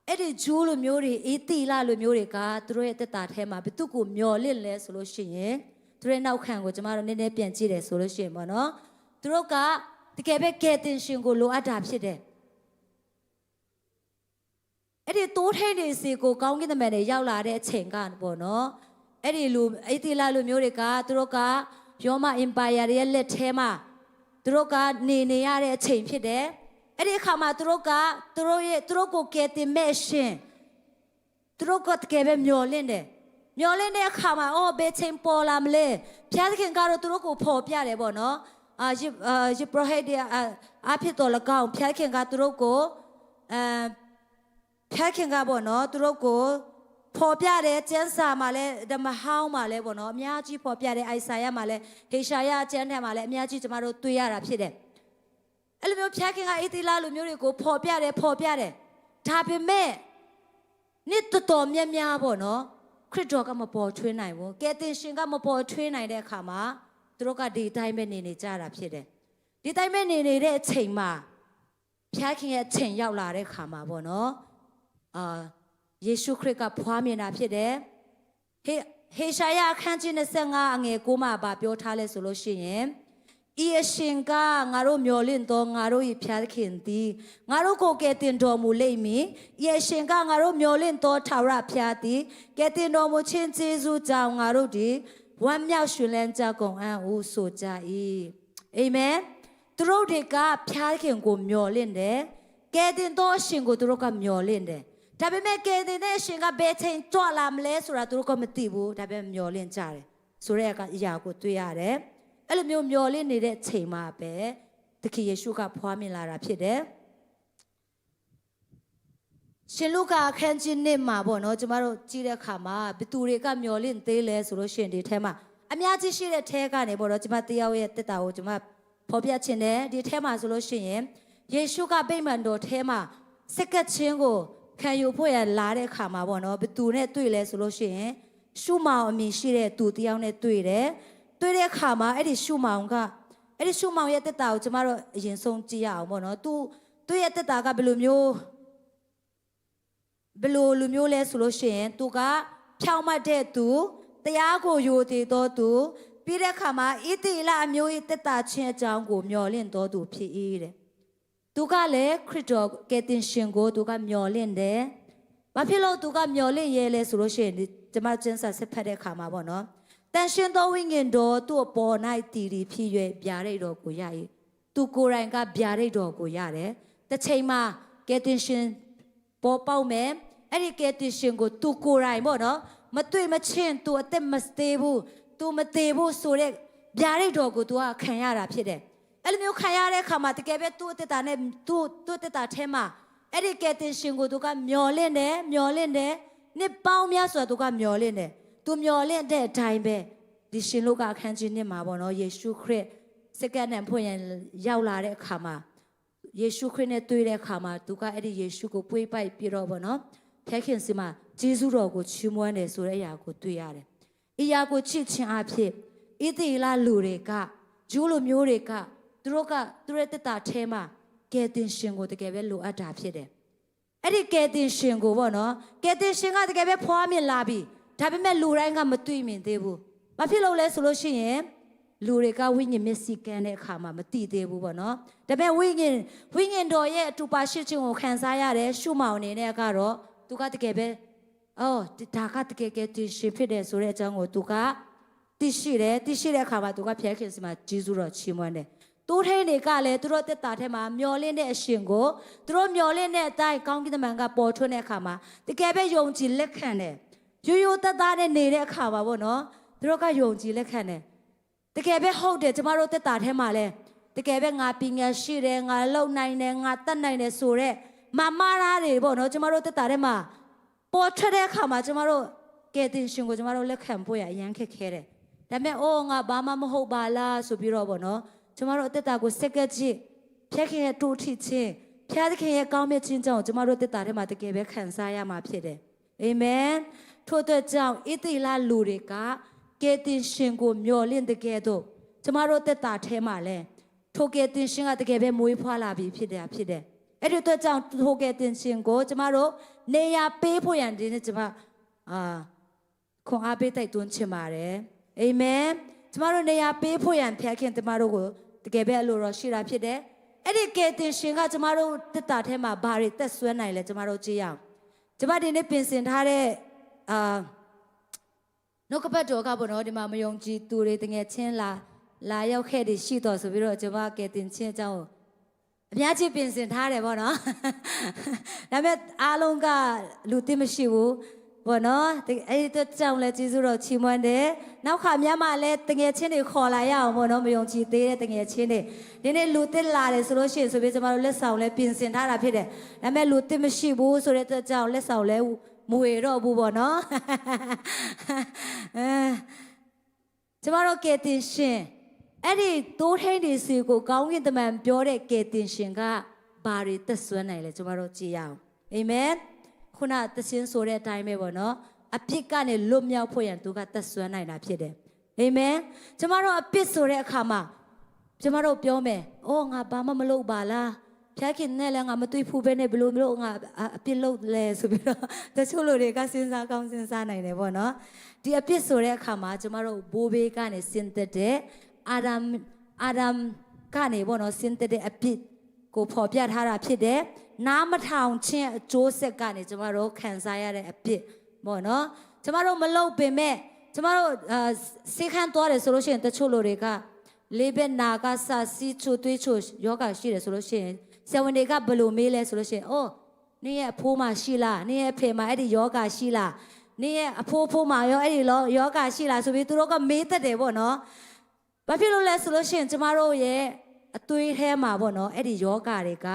အဲ့ဒီဂျူးလူမျိုးတွေအေးတိလလူမျိုးတွေကသူတို့ရဲ့တက်တာထဲမှာဘသူကိုမျော်လင့်လဲဆိုလို့ရှိရင်သူတို့နောက်ခံကိုကျမတို့နည်းနည်းပြန်ကြည့်တယ်ဆိုလို့ရှိရင်ပေါ့နော်သူတို့ကတကယ်ပဲကယ်တင်ရှင်ကိုလိုအပ်တာဖြစ်တယ်အဲ့ဒီတိုးထိန်နေစီကိုကောင်းကင်တမန်တွေရောက်လာတဲ့အချိန်ကပေါ့နော်အဲ့ဒီလူအေးတိလလူမျိုးတွေကသူတို့ကရောမအင်ပါယာရဲ့လက်ထဲမှာသူတို့ကနေရတဲ့အချိန်ဖြစ်တယ်အဲ့ဒီအခါမှာသူတို့ကိုကယ်တင်မဲ့ရှင်သူတို့ကတကယ်ပဲမျောလင့်တဲ့အခါမှာအော်ဘယ်ချိန်ပေါ်လာမလဲဘုရားသခင်ကတော့သူတို့ကိုဖော်ပြတယ်ပေါ့နော်ယပရဟိတ်အဖြစ်တော်လကောင်းဘုရားသခင်ကသူတို့ကိုဘုရားခင်ကပေါ့နော်သူတို့ကိုဖော်ပြတဲ့ကျမ်းစာမှာလဲဓမ္မဟောင်းမှာလဲပေါ့နော်အများကြီးဖော်ပြတဲ့အိုင်စာယမှာလဲဟေရှာယကျမ်းထဲမှာလဲအများကြီးကျမတို့တွေ့ရတာဖြစ်တယ်အဲ့လိုမျိုးဘုရားခင်ကအေသီလလူမျိုးတွေကိုဖော်ပြတယ်ဒါပေမဲ့နှစ်တော်များများပေါ့နော်ခရစ်တော်ကမပေါ်ထွေးနိုင်ဘူးကယ်တင်ရှင်ကမပေါ်ထွေးနိုင်တဲ့အခါမှာသူတို့ကဒီတိုင်းပဲနေကြတာဖြစ်တယ်ဒီတိုင်းပဲနေနေတဲ့အချိန်မှာဘုရားခင်ရဲ့အချိန်ရောက်လာတဲ့အခါမှာပေါ့နော်ယေရှုခရစ်ကဖွားမြင်တာဖြစ်တယ်ဟေရှာယအခန်းကြီး25အငယ်9မှာပြောထားလဲဆိုလို့ရှိရင်ဤအရှင်ကငါတို့မျှော်လင့်သောငါတို့၏ဘုရားသခင်သည်ငါတို့ကိုကယ်တင်တော်မူလိမ့်မည်ဤအရှင်ကငါတို့မျှော်လင့်သောထာဝရဘုရားသည်ကယ်တင်တော်မူခြင်းကျေးဇူးကြောင့်ငါတို့သည်ဝမ်းမြောက်ရွှင်လန်းကြကုန်အံ့ဟုဆိုကြ၏အာမင်သူတို့တွေကဘုရားသခင်ကိုမျှော်လင့်တယ်ကယ်တင်တော်အရှင်ကိုသူတို့ကမျှော်လင့်တယ်ဒါပေမဲ့ကယ်တင်တဲ့အရှင်ကဘယ်ချိန်ကြွလာမလဲဆိုတာသူတို့ကမသိဘူးဒါပေမဲ့မျှော်လင့်ကြတယ်ဆိုတဲ့အရာကိုတွေ့ရတယ်အဲ့လိုမျိုးမျှော်လင့်နေတဲ့ချိန်မှာပဲသခင်ယေရှုကဖွားမြင်လာတာဖြစ်တယ်ရှင်လုကာအခန်းကြီး1မှာပေါ့နော်ကျမတို့ကြည့်တဲ့အခါမှာဘသူတွေကမျှော်လင့်သေးလဲဆိုလို့ရှိရင်ဒီထဲမှာအများကြီးရှိတဲ့ထဲကနေပေါ့နော်ကျမတရားရဲ့တက်တာကိုကျမဖော်ပြချင်တယ်ဒီထဲမှာဆိုလို့ရှိရင်ယေရှုကဗိမာန်တော်ထဲမှာစက္ကပ်ချင်းကိုခံယူဖို့ရလာတဲ့အခါမှာပေါ့နော်ဘသူနဲ့တွေ့လဲဆိုလို့ရှိရင်ရှုမောင်အမည်ရှိတဲ့သူတယောက်နဲ့တွေ့တဲ့အခါမှာအဲ့ဒီရှုမောင်ရဲ့တက်တာကိုကျမတို့အရင်ဆုံးကြည့်ရအောင်ပေါ့နော်သူ့ရဲ့တက်တာကဘယ်လိုလူမျိုးလဲဆိုလို့ရှိရင်သူကဖြောင့်မတ်တဲ့သူတရားကိုယိုသေးတော်သူပြီးတဲ့အခါမှာဣတိလအမျိုး၏တက်တာချင်းအကြောင်းကိုမျှော်လင့်တော်သူဖြစ်၏တဲ့သူကလည်းခရစ်တော်ကယ်တင်ရှင်ကိုသူကမျှော်လင့်တယ်။ဘာဖြစ်လို့သူကမျှော်လင့်ရဲလဲဆိုလို့ရှိရင်ကျမကျမ်းစာဆက်ဖတ်တဲ့အခါမှာပေါ့နော်။တန်ရှင်သောဝိညာဉ်တော်သူ့အပေါ်၌တည်တည်ဖြစ်၍ဗျာဒိတ်တော်ကိုရ၏။သူကိုယ်တိုင်ကဗျာဒိတ်တော်ကိုရတယ်။တစ်ချိန်မှာကယ်တင်ရှင်ပေါ်ပေါက်မယ်။အဲ့ဒီကယ်တင်ရှင်ကိုသူကိုယ်တိုင်ပေါ့နော်။မတွေ့မချင်းသူအသက်မသေးဘူး။သူမသေးဘူးဆိုတဲ့ဗျာဒိတ်တော်ကိုသူကခံရတာဖြစ်တယ်။အဲ့လိုမျိုးခံရတဲ့အခါမှာတကယ်ပဲသူ့တက်တာနဲ့သူ့တက်တာထဲမှာအဲ့ဒီကယ်တင်ရှင်ကိုသူကမျော်လင့်တယ်နှစ်ပေါင်းများစွာသူကမျော်လင့်တယ်သူမျော်လင့်တဲ့အတိုင်းပဲဒီရှင်လုကာအခန်းကြီး1မှာပေါ့နော်ယေရှုခရစ်စက္ကန့်နဲ့ဖွင့်ရရောက်လာတဲ့အခါမှာယေရှုခရစ်နဲ့တွေ့တဲ့အခါမှာသူကအဲ့ဒီယေရှုကိုပွေးပိုက်ပြီးတော့ပေါ့နော်ဖခင်စီမှာဂျေဇုတော်ကိုချီးမွမ်းတယ်ဆိုတဲ့အရာကိုတွေ့ရတယ်။အရာကိုချစ်ခြင်းအဖြစ်ဣသရေလလူတွေကဂျူးလူမျိုးတွေကသူတို့ရဲ့တက်တာထဲမှာကယ်တင်ရှင်ကိုတကယ်ပဲလိုအပ်တာဖြစ်တယ်။အဲ့ဒီကယ်တင်ရှင်ကိုပေါ့နော်ကယ်တင်ရှင်ကတကယ်ပဲဖွားမြင်လာပြီ ဒါပေမဲ့လူတိုင်းကမတွေ့မြင်သေးဘူးဘာဖြစ်လို့လဲဆိုလို့ရှိရင်လူတွေကဝိညာဉ်မျက်စိကန်းတဲ့အခါမှာမသိသေးဘူးပေါ့နော်ဒါပေမဲ့ဝိညာဉ်တော်ရဲ့အတူပါရှိခြင်းကိုခံစားရတယ်ရှုမောင်နေတဲ့ကတော့သူကတကယ်ပဲအော်ဒါကတကယ်တည်ရှိဖြစ်တယ်ဆိုတဲ့အကြောင်းကိုသူကသိရှိတဲ့အခါမှာသူကဖျက်ခင်စမှာဂျေဇုတော်ချီးမွမ်းတယ်တိုးထိန်တွေကလည်းသူတို့တက်တာထဲမှာမျောလင်းတဲ့အရှင်ကိုသူတို့မျောလင်းတဲ့အတိုင်းကောင်းကင်တမန်ကပေါ်ထွန်းတဲ့အခါမှာတကယ်ပဲယုံကြည်လက်ခံတယ်ရိုးရိုးသားသားနဲ့နေတဲ့အခါမှာပေါ့နော်သူတို့ကယုံကြည်လက်ခံတယ်တကယ်ပဲဟုတ်တယ်ကျမတို့တက်တာထဲမှာလဲတကယ်ပဲငါပညာရှိတယ်ငါလုံနိုင်တယ်ငါတတ်နိုင်တယ်ဆိုတော့မရာတွေပေါ့နော်ကျမတို့တက်တာထဲမှာပေါ်ထွက်တဲ့အခါမှာကျမတို့ကဲတင်ရှင်ကိုကျမတို့လက်ခံဖို့ရအရန်ခက်ခဲတယ်ဒါပေမဲ့အိုးငါဘာမှမဟုတ်ပါလားဆိုပြီးတော့ပေါ့နော်ကျမတို့အသက်တာကိုစက္ကကြည့်ဖျက်ခင်ရဲ့တိုးထီခြင်းဖျားသခင်ရဲ့ကောင်းမြတ်ခြင်းကြောင့်ကျမတို့အသက်တာထဲမှာတကယ်ပဲခံစားရမှာဖြစ်တယ်အာမင်ထို့အတွက်ကြောင့်ဣတိလလူတွေကကယ်တင်ရှင်ကိုမျှော်လင့်တဲ့ကဲ့သို့ကျမတို့အသက်တာထဲမှာလဲထိုကယ်တင်ရှင်ကတကယ်ပဲမွေးဖွားလာပြီဖြစ်တယ်အဲ့ဒီအတွက်ကြောင့်ထိုကယ်တင်ရှင်ကိုကျမတို့နေရာပေးဖို့ရန်ဒီနေ့ကျမခွန်အားပေးတိုက်တွန်းချင်ပါတယ်အာမင်ကျမတို့နေရာပေးဖို့ရန်ဖျားခင်ကျမတို့ကိုတကယ်ပဲအလိုတော်ရှိတာဖြစ်တယ်အဲ့ဒီကယ်တင်ရှင်ကကျမတို့တက်တာထဲမှာဘာတွေတက်ဆွဲနိုင်လဲကျမတို့ကြည့်ရအောင်ကျမဒီနေ့ပြင်ဆင်ထားတဲ့နှုတ်ကပတ်တော်ကပေါ့နော်ဒီမှာမယုံကြည်သူတွေတကယ်ချင်းလာရောက်ခဲ့တယ်ရှိတော်ဆိုပြီးတော့ကျမကယ်တင်ခြင်းအကြောင်းအများကြီးပြင်ဆင်ထားတယ်ပေါ့နော်ဒါပေမဲ့အားလုံးကလူသိမရှိဘူးဘောနော်အဲ့ဒီကြောင့်လဲကျေးဇူးတော်ချီးမွမ်းတယ်နောက်ခါများမှလည်းတငယ်ချင်းတွေခေါ်လာရအောင်ဘောနော်မယုံကြည်သေးတဲ့တငယ်ချင်းတွေဒီနေ့လူသစ်လာတယ်ဆိုလို့ရှိရင်ဆိုပြီးကျမတို့လက်ဆောင်လဲပြင်ဆင်ထားတာဖြစ်တယ်ဒါပေမဲ့လူသစ်မရှိဘူးဆိုတဲ့ကြောင့်လက်ဆောင်လဲမဝေတော့ဘူးဘောနော်ကျမတို့ကယ်တင်ရှင်အဲ့ဒီတိုးထိန်ဒီစီကိုကောင်းကင်တမန်ပြောတဲ့ကယ်တင်ရှင်ကဘာတွေသက်ဆွမ်းနိုင်လဲကျမတို့ကြည့်ရအောင်အာမင်ခုနသရှင်ဆိုတဲ့အတိုင်းပဲပေါ့နော်အပြစ်ကနေလွတ်မြောက်ဖို့ရန်သူကသက်ဆွမ်းနိုင်တာဖြစ်တယ်အာမင်ကျမတို့အပြစ်ဆိုတဲ့အခါမှာကျမတို့ပြောမယ်အိုးငါဘာမှမလုပ်ပါလားဖျားခင်နဲ့လည်းငါမတွေ့ဘူးပဲနဲ့ဘလို့မလို့ငါအပြစ်လုပ်လဲဆိုပြီးတော့တချို့လူတွေကစဉ်းစားကောင်းစဉ်းစားနိုင်တယ်ပေါ့နော်ဒီအပြစ်ဆိုတဲ့အခါမှာကျမတို့ဘိုးဘေးကနေဆင်းသက်တဲ့အာဒမ်ကနေပေါ့နော်ဆင်းသက်တဲ့အပြစ်ကိုဖော်ပြထားတာဖြစ်တယ်နားမထောင်ခြင်းအကျိုးဆက်ကနေကျမတို့ခံစားရတဲ့အပြစ်ပေါ့နော်ကျမတို့မလုပ်ပင်မဲ့ကျမတို့စိတ်ခံသွားတယ်ဆိုလို့ရှိရင်တချို့လူတွေကလေးဘက်နာကဆာစီချိုတွေးချိုယောဂရှိတယ်ဆိုလို့ရှိရင်ဆရာဝန်တွေကဘယ်လိုမေးလဲဆိုလို့ရှိရင်အိုးနင်းရဲ့အဖိုးမရှိလားနင်းရဲ့အဖေမှာအဲ့ဒီယောဂရှိလားနင်းရဲ့အဖိုးမှာရောအဲ့ဒီယောဂရှိလားဆိုပြီးသူတို့ကမေးတတ်တယ်ပေါ့နော်ဘာဖြစ်လို့လဲဆိုလို့ရှိရင်ကျမတို့ရဲ့အသွေးထဲမှာပေါ့နော်အဲ့ဒီယောဂတွေက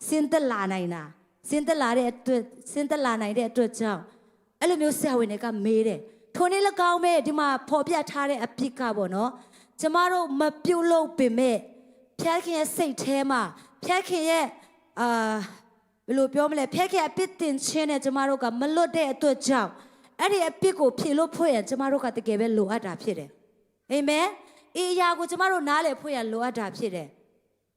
စင်သက်လာနိုင်တာစင်သက်လာနိုင်တဲ့အတွက်ကြောင့်အဲ့လိုမျိုးဆရာဝန်တွေကမေးတယ်ထိုနည်း၎င်းပဲဒီမှာဖော်ပြထားတဲ့အပြစ်ကပေါ့နော်ကျမတို့မပြုတ်လို့ပင်မဲ့ဖျားခင်ရဲ့စိတ်ထဲမှာဖျားခင်ရဲ့ဘယ်လိုပြောမလဲဖျားခင်အပြစ်တင်ခြင်းနဲ့ကျမတို့ကမလွတ်တဲ့အတွက်ကြောင့်အဲ့ဒီအပြစ်ကိုဖြေလို့ဖွင့်ရင်ကျမတို့ကတကယ်ပဲလိုအပ်တာဖြစ်တယ်အာမင်အေးအရာကိုကျမတို့နားလည်ဖွင့်ရလိုအပ်တာဖြစ်တယ်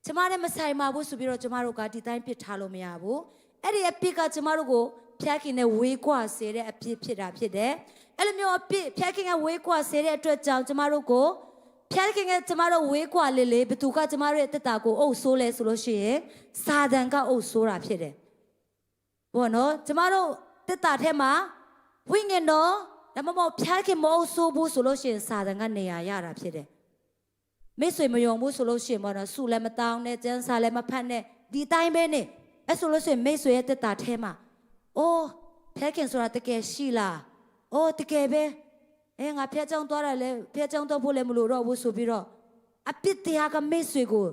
ကျမနဲ့မဆိုင်ပါဘူးဆိုပြီးတော့ကျမတို့ကဒီတိုင်းပစ်ထားလို့မရဘူးအဲ့ဒီအပြစ်ကကျမတို့ကိုဖျားခင်နဲ့ဝေးကွာစေတဲ့အပြစ်ဖြစ်တာဖြစ်တယ်အဲ့လိုမျိုးအပြစ်ဖျားခင်ကဝေးကွာစေတဲ့အတွက်ကြောင့်ကျမတို့ကိုဖျားခင်ကကျမတို့ဝေးကွာလေဘသူကကျမတို့ရဲ့တက်တာကိုအုပ်ဆိုးလဲဆိုလို့ရှိရင်စာတန်ကအုပ်ဆိုးတာဖြစ်တယ်ဘောနော်ကျမတို့တက်တာထဲမှာဝိညာဉ်တော်ဒါမှမဟုတ်ဖျားခင်မအုပ်ဆိုးဘူးဆိုလို့ရှိရင်စာတန်ကနေရာရတာဖြစ်တယ်မိတ်ဆွေမယုံဘူးဆိုလို့ရှိရင်ပေါ့နော်စုလည်းမတောင်းနဲ့ကျန်းစာလည်းမဖတ်နဲ့ဒီတိုင်းပဲနေအဲ့ဆိုလို့ရှိရင်မိတ်ဆွေရဲ့တက်တာထဲမှာအိုးဖျက်ခင်ဆိုတာတကယ်ရှိလားအိုးတကယ်ပဲငါဖျက်ကြောင်းသွားတယ်လေဖျက်ကြောင်းတော့ဖို့လည်းမလိုတော့ဘူးဆိုပြီးတော့အပြစ်တရားကမိတ်ဆွေကို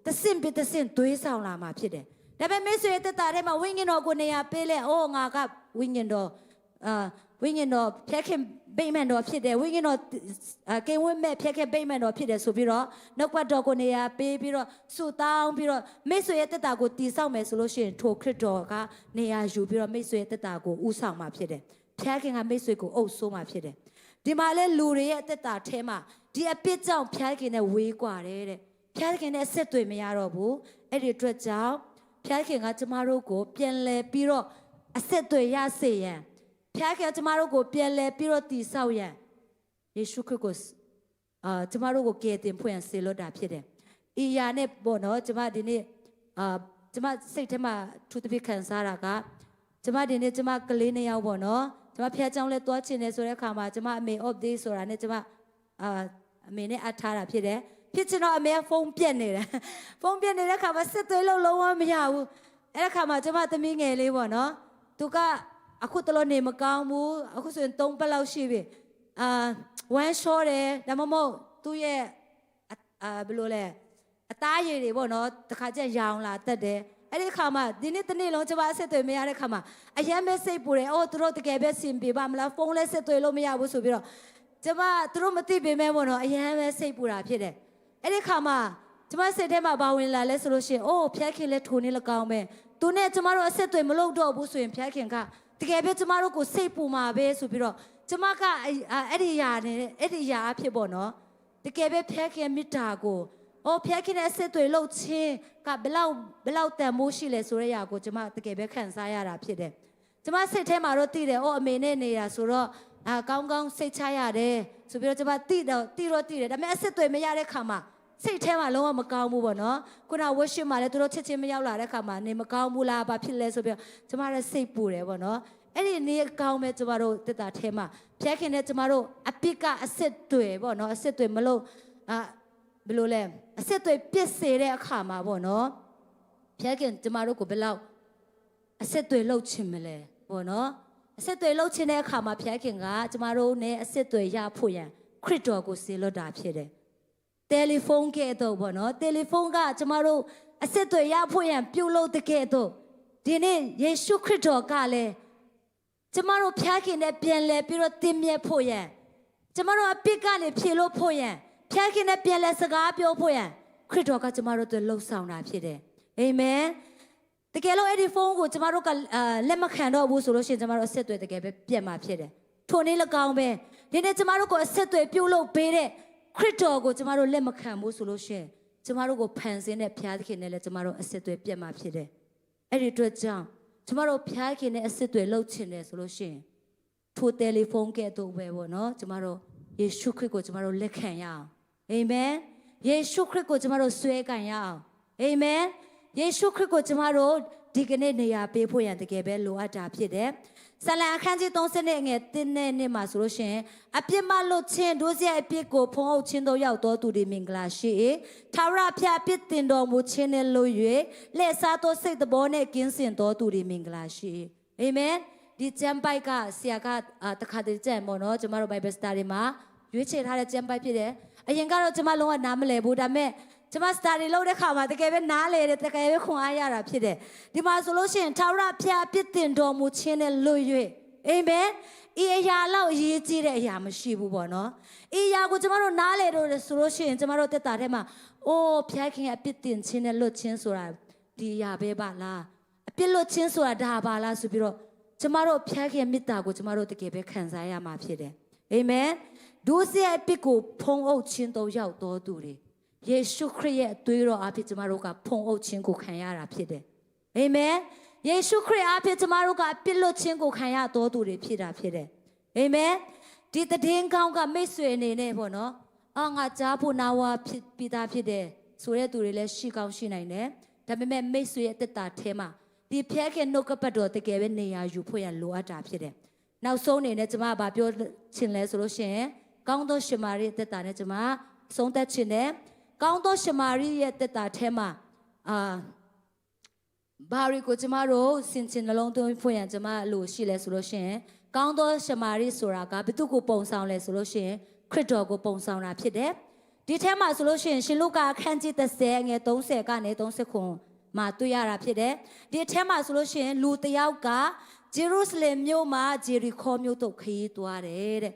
တဆင့်ပြတဆင့်သွေးဆောင်လာမှာဖြစ်တယ်ဒါပေမဲ့မိတ်ဆွေရဲ့တက်တာထဲမှာဝိညာဉ်တော်ကိုနေရာပေးလဲအိုးငါကဝိညာဉ်တော်ဖျက်ခင်ဗိမ္မာန်တော်ဖြစ်တယ်ဝိညာဉ်တော်ကေဝိမဲ့ဖျက်ခင်ဗိမ္မာန်တော်ဖြစ်တယ်ဆိုပြီးတော့နှုတ်ပတ်တော်ကိုနေရာပေးပြီးတော့ဆုတောင်းပြီးတော့မိတ်ဆွေရဲ့တက်တာကိုတည်ဆောက်မယ်ဆိုလို့ရှိရင်ထိုခရစ်တော်ကနေရာယူပြီးတော့မိတ်ဆွေရဲ့တက်တာကိုဥဆောင်မှာဖြစ်တယ်ဖျက်ခင်ကမိတ်ဆွေကိုအုပ်ဆိုးမှာဖြစ်တယ်ဒီမှာလဲလူတွေရဲ့တက်တာထဲမှာဒီအပြစ်ကြောင့်ဖျက်ခင်နဲ့ဝေးကွာတယ်တဲ့ဖျက်ခင်နဲ့ဆက်သွယ်မရတော့ဘူးအဲ့ဒီအတွက်ကြောင့်ဖျက်ခင်ကကျမတို့ကိုပြန်လဲပြီးတော့အဆက်သွယ်ရစေရန် ဖျားခင်ကျမတို့ကိုပြန်လဲပြီးတော့တည်ဆောက်ရန်ယေရှုခရစ်ကိုကျမတို့ကိုကယ်တင်ဖွင့်ဆေလွတ်တာဖြစ်တယ်။ဤယာနဲ့ပေါ့နော်ကျမဒီနေ့ကျမစိတ်ထဲမှာထူးထူးခံစားတာကကျမဒီနေ့ကျမကလေး2ယောက်ပေါ့နော်ကျမဖျားကြောင်းလဲတွားချင်တယ်ဆိုတဲ့အခါမှာကျမအမေ off day ဆိုတာနဲ့ကျမအမေနဲ့အပ်ထားတာဖြစ်တယ်။ဖြစ်ချင်တော့အမေကဖုန်းပြက်နေတယ်။ဖုန်းပြက်နေတဲ့အခါမှာဆက်သွယ်လို့လုံးဝမရဘူး။အဲ့ဒီအခါမှာကျမသမီးငယ်လေးပေါ့နော်သူကအခုတလို့နေမကောင်းဘူးအခုဆိုရင်3ပတ်လောက်ရှိပြီဝမ်းလျှောတယ်ဒါမှမဟုတ်သူ့ရဲ့ဘယ်လိုလဲအသားရည်တွေပေါ့နော်တခါကျရောင်လာတက်တယ်အဲ့ဒီခါမှာဒီနေ့တစ်နေ့လုံးကျမအဆက်အသွယ်မရတဲ့ခါမှာအရင်ပဲစိတ်ပူတယ်အိုးသူတို့တကယ်ပဲစင်ပြေပါမလားဖုန်းလဲဆက်သွယ်လို့မရဘူးဆိုပြီးတော့ကျမသူတို့မသိပေမဲ့ပေါ့နော်အရင်ပဲစိတ်ပူတာဖြစ်တယ်အဲ့ဒီခါမှာကျမစိတ်ထဲမှာဘာဝင်လာလဲဆိုလို့ရှိရင်အိုးဖျက်ခင်လဲထိုးနေလကောင်းပဲသူနဲ့ကျမတို့အဆက်အသွယ်မလုပ်တော့ဘူးဆိုရင်ဖျက်ခင်ကတကယ်ပဲကျမတို့ကိုစိတ်ပူမှာပဲဆိုပြီးတော့ကျမကအဲ့ဒီຢာနဲ့အဲ့ဒီຢာအဖြစ်ပေါ့နော်တကယ်ပဲဖျက်ခင်မေတ္တာကိုဖျက်ခင်တဲ့အစစ်တွေလှုပ်ချင်းကဘလောက်တန်မိုးရှိလဲဆိုတဲ့ຢာကိုကျမတကယ်ပဲခံစားရတာဖြစ်တယ်ကျမစိတ်ထဲမှာတော့သိတယ်အမေနဲ့နေတာဆိုတော့ကောင်းကောင်းစိတ်ချရတယ်ဆိုပြီးတော့ကျမသိတယ်ဒါပေမဲ့အစစ်တွေမရတဲ့ခါမှာစိတ်ထဲမှာလုံးဝမကောင်းဘူးပေါ့နော်ခုနဝှရှစ်မှာလည်းသူတို့ချက်ချင်းမရောက်လာတဲ့ခါမှာနေမကောင်းဘူးလားဘာဖြစ်လဲဆိုပြီးတော့ကျမလည်းစိတ်ပူတယ်ပေါ့နော်အဲ့ဒီနေ့ကောင်းမဲ့ကျမတို့တက်တာထဲမှာဖျက်ခင်နဲ့ကျမတို့အပိကအစစ်တွေပေါ့နော်အစစ်တွေမလို့ဘယ်လိုလဲအစစ်တွေပြစ်စေတဲ့အခါမှာပေါ့နော်ဖျက်ခင်ကျမတို့ကိုဘယ်လောက်အစစ်တွေလှုပ်ချင်မလဲပေါ့နော်အစစ်တွေလှုပ်ချင်တဲ့အခါမှာဖျက်ခင်ကကျမတို့နဲ့အစစ်တွေရဖို့ရန်ခရစ်တော်ကိုဆေလွတ်တာဖြစ်တယ်တယ်လီဖုန်းကဲ့သို့ပေါ့နော်တယ်လီဖုန်းကကျမတို့အစစ်တွေရဖို့ရန်ပြုလုပ်တဲ့ကဲ့သို့ဒီနေ့ယေရှုခရစ်တော်ကလည်းကျမတို့ဖျားခင်နဲ့ပြန်လဲပြီးတော့တင်မြတ်ဖို့ရန်ကျမတို့အပြစ်ကနေဖြေလို့ဖို့ရန်ဖျားခင်နဲ့ပြန်လဲစကားပြောဖို့ရန်ခရစ်တော်ကကျမတို့တို့လှုပ်ဆောင်တာဖြစ်တယ်အာမင်တကယ်လို့အဲ့ဒီဖုန်းကိုကျမတို့ကလက်မခံတော့ဘူးဆိုလို့ရှိရင်ကျမတို့အဆက်အသွယ်တကယ်ပဲပြတ်မှာဖြစ်တယ်ထိုနည်း၎င်းပဲဒီနေ့ကျမတို့ကိုအဆက်အသွယ်ပြုလုပ်ပေးတဲ့ခရစ်တော်ကိုကျမတို့လက်မခံဘူးဆိုလို့ရှိရင်ကျမတို့ကိုဖန်ဆင်းတဲ့ဘုရားသခင်နဲ့လည်းကျမတို့အဆက်အသွယ်ပြတ်မှာဖြစ်တယ်အဲ့ဒီအတွက်ကြောင့်ကျမတို့ဘုရားခင်နဲ့အစစ်တွေလှုပ်ချင်တယ်ဆိုလို့ရှိရင်ထိုတယ်လီဖုန်းကဲ့သို့ပဲပေါ့နော်ကျမတို့ယေရှုခရစ်ကိုကျမတို့လက်ခံရအောင်အာမင်ယေရှုခရစ်ကိုကျမတို့ဆွဲခံရအောင်အာမင်ယေရှုခရစ်ကိုကျမတို့ဒီကနေ့နေရာပေးဖို့ရန်တကယ်ပဲလိုအပ်တာဖြစ်တယ်ဆလံအခန်းကြီး30နဲ့ငယ်1နဲ့2မှာဆိုလို့ရှိရင်အပြစ်မလွတ်ခြင်းဒုစရိုက်အပြစ်ကိုဖုံးအုပ်ခြင်းတို့ရောက်တော်သူတွေမင်္ဂလာရှိ၏ထာဝရဘုရားပြစ်တင်တော်မူခြင်းနဲ့လို့၍လက်စားသောစိတ်သဘောနဲ့ကင်းစင်တော်သူတွေမင်္ဂလာရှိ၏အာမင်ဒီကျမ်းပိုက်ကဆရာကတခါတည်းကြံပေါ့နော်ကျမတို့ Bible Study မှာရွေးချယ်ထားတဲ့ကျမ်းပိုက်ဖြစ်တယ်အရင်ကတော့ကျမလုံးဝနားမလည်ဘူးဒါပေမဲ့ကျမ study လုပ်တဲ့ခါမှာတကယ်ပဲနားလေတယ်တကယ်ပဲခွန်အားရတာဖြစ်တယ်ဒီမှာဆိုလို့ရှိရင်ထာဝရဘုရားပြစ်တင်တော်မူခြင်းနဲ့လွတ်၍အာမင်ဤအရာလောက်အရေးကြီးတဲ့အရာမရှိဘူးပေါ့နော်ဤအရာကိုကျမတို့နားလေတော့ဆိုလို့ရှိရင်ကျမတို့တက်တာထဲမှာအိုးဘုရားခင်အပြစ်တင်ခြင်းနဲ့လွတ်ခြင်းဆိုတာဒီအရာပဲပါလားအပြစ်လွတ်ခြင်းဆိုတာဒါပါလားဆိုပြီးတော့ကျမတို့ဘုရားခင်မေတ္တာကိုကျမတို့တကယ်ပဲခံစားရမှာဖြစ်တယ်အာမင်ဒုစရိုက်အပြစ်ကိုဖုံးအုပ်ခြင်းတို့ရောက်တော်သူတွေယေရှုခရစ်ရဲ့အသွေးတော်အဖြစ်ကျမတို့ကဖုံးအုပ်ခြင်းကိုခံရတာဖြစ်တယ်။အာမင်။ယေရှုခရစ်အဖြစ်ကျမတို့ကပြစ်လွတ်ခြင်းကိုခံရတော်သူတွေဖြစ်တာဖြစ်တယ်။အာမင်။ဒီတည်င်းကောင်းကမိတ်ဆွေအနေနဲ့ပေါ့နော်။ငါကြားဖို့နာဝါဖြစ်ပြီးသားဖြစ်တယ်ဆိုတဲ့သူတွေလည်းရှိကောင်းရှိနိုင်တယ်။ဒါပေမဲ့မိတ်ဆွေရဲ့တက်တာထဲမှာဒီဖျက်ခင်နှုတ်ကပတ်တော်တကယ်ပဲနေရာယူဖို့ရလိုအပ်တာဖြစ်တယ်။နောက်ဆုံးအနေနဲ့ကျမကပြောချင်လဲဆိုလို့ရှိရင်ကောင်းသောရှမာရိတက်တာနဲ့ကျမဆုံးသက်ချင်တယ်။ကောင်းသောရှမာရိရဲ့တက်တာထဲမှာဘာရီကိုကျမတို့စင်ချင်နှလုံးသွင်းဖွင့်ရကျမလို့ရှိလဲဆိုလို့ရှိရင်ကောင်းသောရှမာရိဆိုတာကဘယ်သူကိုပုံဆောင်လဲဆိုလို့ရှိရင်ခရစ်တော်ကိုပုံဆောင်တာဖြစ်တယ်ဒီထဲမှာဆိုလို့ရှိရင်ရှင်လုကာအခန်းကြီး30ငယ်30ကနေ39မှာတွေ့ရတာဖြစ်တယ်ဒီထဲမှာဆိုလို့ရှိရင်လူတစ်ယောက်ကဂျေရုဆလင်မြို့မှာဂျေရီခေါမြို့သို့ခရီးသွားတယ်တဲ့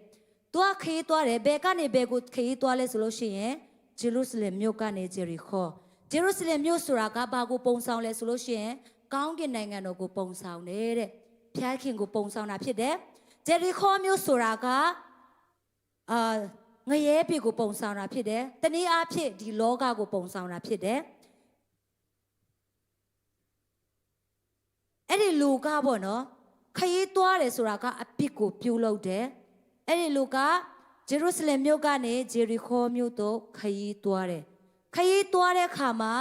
သူကခရီးသွားတယ်ဘယ်ကနေဘယ်ကိုခရီးသွားလဲဆိုလို့ရှိရင်ဂျေရုဆလင်မြို့ကနေဂျေရီခေါဂျေရုဆလင်မြို့ဆိုတာကဘာကိုပုံဆောင်လဲဆိုလို့ရှိရင်ကောင်းကင်နိုင်ငံတော်ကိုပုံဆောင်တယ်တဲ့ဖျားခင်ကိုပုံဆောင်တာဖြစ်တယ်ဂျေရီခေါမြို့ဆိုတာကငရဲပြည်ကိုပုံဆောင်တာဖြစ်တယ်တနည်းအားဖြင့်ဒီလောကကိုပုံဆောင်တာဖြစ်တယ်အဲ့ဒီလူကပေါ့နော် ခရီးသွားတယ်ဆိုတာကအပြစ်ကိုပြုလုပ်တယ်အဲ့ဒီလူကဂျေရုဆလင်မြို့ကနေဂျေရီခိုမြို့သို့ခရီးသွားတယ်ခရီးသွားတဲ့အခါမှာ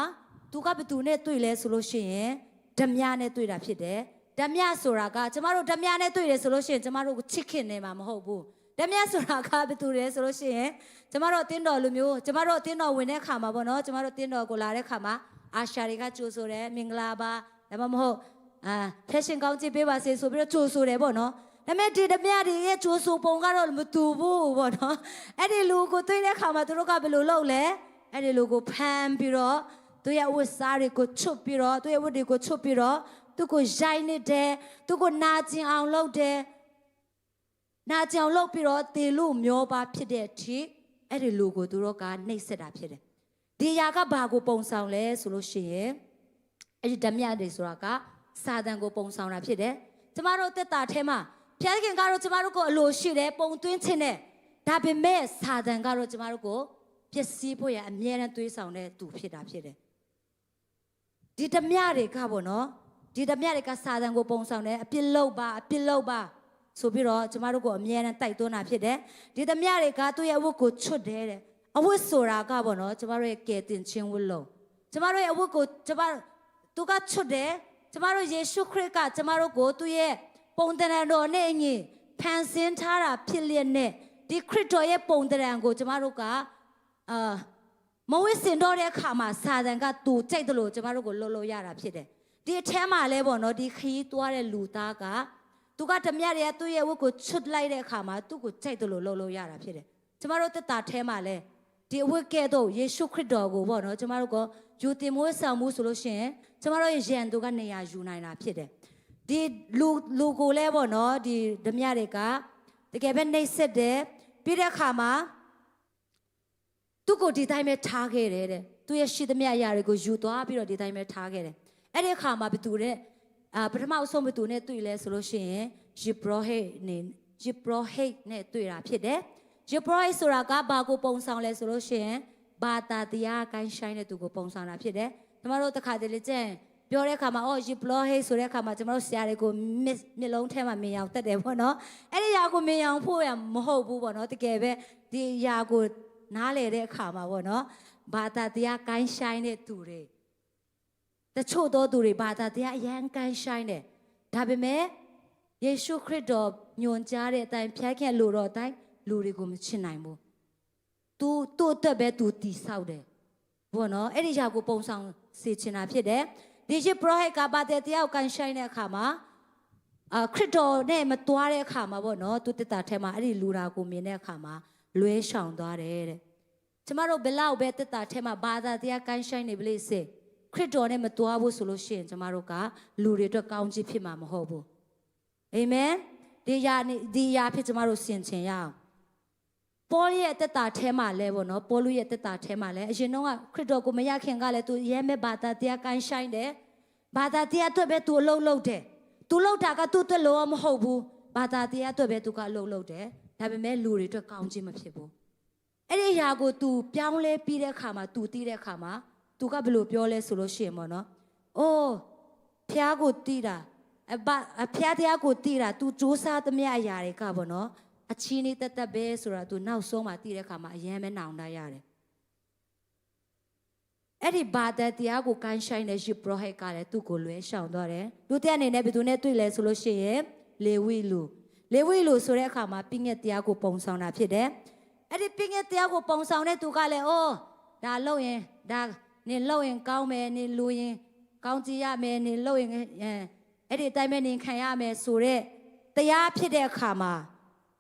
သူကဘယ်သူနဲ့တွေ့လဲဆိုလို့ရှိရင်ဓမြနဲ့တွေ့တာဖြစ်တယ်ဓမြဆိုတာကကျမတို့ဓမြနဲ့တွေ့တယ်ဆိုလို့ရှိရင်ကျမတို့ချစ်ခင်နေမှာမဟုတ်ဘူးဓမြဆိုတာကဘယ်သူလဲဆိုလို့ရှိရင်ကျမတို့အတင်းတော်လူမျိုးကျမတို့အတင်းတော်ဝင်တဲ့အခါမှာပေါ့နော်ကျမတို့အတင်းတော်ကိုလာတဲ့အခါမှာအာရှာတွေကကြိုဆိုတယ်မင်္ဂလာပါဒါမှမဟုတ်ဖက်ရှင်ကောင်းကြည့်ပေးပါစေဆိုပြီးတော့ကြိုဆိုတယ်ပေါ့နော်ဒါပေမဲ့ဒီဓမြတွေရဲ့ကြိုဆိုပုံကတော့မတူဘူးပေါ့နော်အဲ့ဒီလူကိုတွေ့တဲ့အခါမှာသူတို့ကဘယ်လိုလုပ်လဲအဲ့ဒီလူကိုဖမ်းပြီးတော့သူရဲ့ဝတ်စားတွေကိုချွတ်ပြီးတော့သူရဲ့ဝတ်တွေကိုချွတ်ပြီးတော့သူကိုရိုက်နေတယ်သူကိုနာကျင်အောင်လုပ်တယ်နာကျင်အောင်လုပ်ပြီးတော့တေလို့မျောပါဖြစ်တဲ့အထိအဲ့ဒီလူကိုသူတို့ကနှိပ်စက်တာဖြစ်တယ်ဒီຢာကဘာကိုပုံဆောင်လဲဆိုလို့ရှိရင်အဲ့ဒီဓမြတွေဆိုတာကစာတန်ကိုပုံဆောင်တာဖြစ်တယ်ကျမတို့တက်တာထဲမှာဖျားခင်ကတော့ကျမတို့ကိုအလိုရှိတယ်ပုံသွင်းခြင်းနဲ့ဒါပေမဲ့စာတန်ကတော့ကျမတို့ကိုပျက်စီးဖို့ရအမြဲတမ်းတွေးဆောင်တဲ့သူဖြစ်တာဖြစ်တယ်ဒီဓမြတွေကပေါ့နော်ဒီဓမြတွေကစာတန်ကိုပုံဆောင်တယ်အပြစ်လုပ်ပါအပြစ်လုပ်ပါဆိုပြီးတော့ကျမတို့ကိုအမြဲတမ်းတိုက်တွန်းတာဖြစ်တယ်ဒီဓမြတွေကသူ့ရဲ့အဝတ်ကိုချွတ်တယ်တဲ့အဝတ်ဆိုတာကပေါ့နော်ကျမတို့ရဲ့ကယ်တင်ခြင်းဝတ်လုံးကျမတို့ရဲ့အဝတ်ကိုကျမသူကချွတ်တယ်ကျမတို့ယေရှုခရစ်ကကျမတို့ကိုသူ့ရဲ့ပုံသဏ္ဍာန်တော်နဲ့အညီဖန်ဆင်းထားတာဖြစ်လျက်နဲ့ဒီခရစ်တော်ရဲ့ပုံသဏ္ဍာန်ကိုကျမတို့ကမဝစ်စင်တော့တဲ့အခါမှာစာတန်ကသူကြိုက်တယ်လို့ကျမတို့ကိုလှုပ်လို့ရတာဖြစ်တယ်ဒီအထဲမှာလဲပေါ့နော်ဒီခရီးသွားတဲ့လူသားကသူကဓမြတွေကသူ့ရဲ့ဝတ်ကိုချွတ်လိုက်တဲ့အခါမှာသူ့ကိုကြိုက်တယ်လို့လှုပ်လို့ရတာဖြစ်တယ်ကျမတို့တက်တာထဲမှာလဲဒီအဝတ်ကဲ့သို့ယေရှုခရစ်တော်ကိုပေါ့နော်ကျမတို့ကယူတင်မွေးဆောင်မှုဆိုလို့ရှိရင်ကျမတို့ရဲ့ယံသူကနေရာယူနိုင်တာဖြစ်တယ်ဒီလူကိုလဲပေါ့နော်ဒီဓမြတွေကတကယ်ပဲနှိပ်စက်တယ်ပြီးတဲ့အခါမှာသူ့ကိုဒီတိုင်းပဲထားခဲ့တယ်တဲ့သူရဲ့ရှိသမျှအရာတွေကိုယူသွားပြီးတော့ဒီတိုင်းပဲထားခဲ့တယ်အဲ့ဒီအခါမှာဘသူတဲ့ပထမအဆုံးဘသူနဲ့တွေ့လဲဆိုလို့ရှိရင်ယေဘရဟိနဲ့တွေ့တာဖြစ်တယ်ယေဘရဟိဆိုတာကဘာကိုပုံဆောင်လဲဆိုလို့ရှိရင်ဘာသာတရားကိုင်းဆိုင်တဲ့သူကိုပုံဆောင်တာဖြစ်တယ်ကျမတို့တစ်ခါတလေကျရင်ပြောတဲ့အခါမှာယေဘရဟိဆိုတဲ့အခါမှာကျမတို့ဆရာတွေကိုမျက်လုံးထဲမှာမြင်အောင်တက်တယ်ပေါ့နော်အဲ့ဒီຢာကိုမြင်အောင်ဖို့ရမဟုတ်ဘူးပေါ့နော်တကယ်ပဲဒီຢာကိုနားလေတဲ့အခါမှာပေါ့နော်ဘာသာတရားကိုင်းဆိုင်တဲ့သူတွေတချို့သောသူတွေဘာသာတရားအရန်ကိုင်းဆိုင်တယ်ဒါပေမဲ့ယေရှုခရစ်တော်ညွှန်ကြားတဲ့အတိုင်းဖျားခင်လူတော်အတိုင်းလူတွေကိုမချစ်နိုင်ဘူးသူ့အတွက်ပဲသူတည်ဆောက်တယ်ဘောနော်အဲ့ဒီຢာကိုပုံဆောင်စေချင်တာဖြစ်တယ်ဒီယေဘရဟိကဘာသာတရားကိုကိုင်းဆိုင်တဲ့အခါမှာခရစ်တော်နဲ့မတွားတဲ့အခါမှာပေါ့နော်သူတက်တာထဲမှာအဲ့ဒီလူရာကိုမြင်တဲ့အခါမှာလွဲရှောင်သွားတယ်တဲ့ကျမတို့ဘယ်လောက်ပဲတက်တာထဲမှာဘာသာတရားကိုင်းဆိုင်နေပြီလေစေခရစ်တော်နဲ့မတွားဘူးဆိုလို့ရှိရင်ကျမတို့ကလူတွေအတွက်ကောင်းချီးဖြစ်မှာမဟုတ်ဘူးအာမင်ဒီယာဖြစ်ကျမတို့ဆင်ခြင်ရအောင်ပေါလုရဲ့တက်တာထဲမှာလဲပေါ့နော်ပေါလုရဲ့တက်တာထဲမှာလဲအရင်တော့ခရစ်တော်ကိုမရခင်ကလည်းသူရဲမဲ့ဘာသာတရားကိုင်းဆိုင်တယ်ဘာသာတရားအတွက်ပဲသူအလုပ်လုပ်တယ်သူလုပ်တာကသူ့အတွက်လို့မဟုတ်ဘူးဘာသာတရားအတွက်ပဲသူကအလုပ်လုပ်တယ်ဒါပေမဲ့လူတွေအတွက်ကောင်းခြင်းမဖြစ်ဘူးအဲ့ဒီຢာကို तू ပြောင်းလဲပြီးတဲ့အခါမှာ तू တီးတဲ့အခါမှာ तू ကဘယ်လိုပြောလဲဆိုလို့ရှိရင်ပေါ့နော်အိုးဖျားကိုတီးတာဖျားတရားကိုတီးတာ तू စူးစမ်းသမျှအရာတွေကပေါ့နော်အချီးနေတက်တက်ပဲဆိုတာ तू နောက်ဆုံးမှာတီးတဲ့အခါမှာအယမ်းပဲနောင်တရတယ်အဲ့ဒီဘာသာတရားကိုကိုင်းဆိုင်တဲ့ယေဘရဟိကလည်းသူ့ကိုလွဲရှောင်သွားတယ်လူတဲ့အနေနဲ့ဘယ်သူနဲ့တွေ့လဲဆိုလို့ရှိရင်လေဝိလူဆိုတဲ့အခါမှာပြည့်ငှက်တရားကိုပုံဆောင်တာဖြစ်တယ်အဲ့ဒီပြည့်ငှက်တရားကိုပုံဆောင်တဲ့သူကလည်းဒါလုပ်ရင်ဒါနင်လုပ်ရင်ကောင်းမယ်နင်လူရင်ကောင်းကြည့်ရမယ်နင်လုပ်ရင်အဲ့ဒီအတိုင်းပဲနင်ခံရမယ်ဆိုတဲ့တရားဖြစ်တဲ့အခါမှာ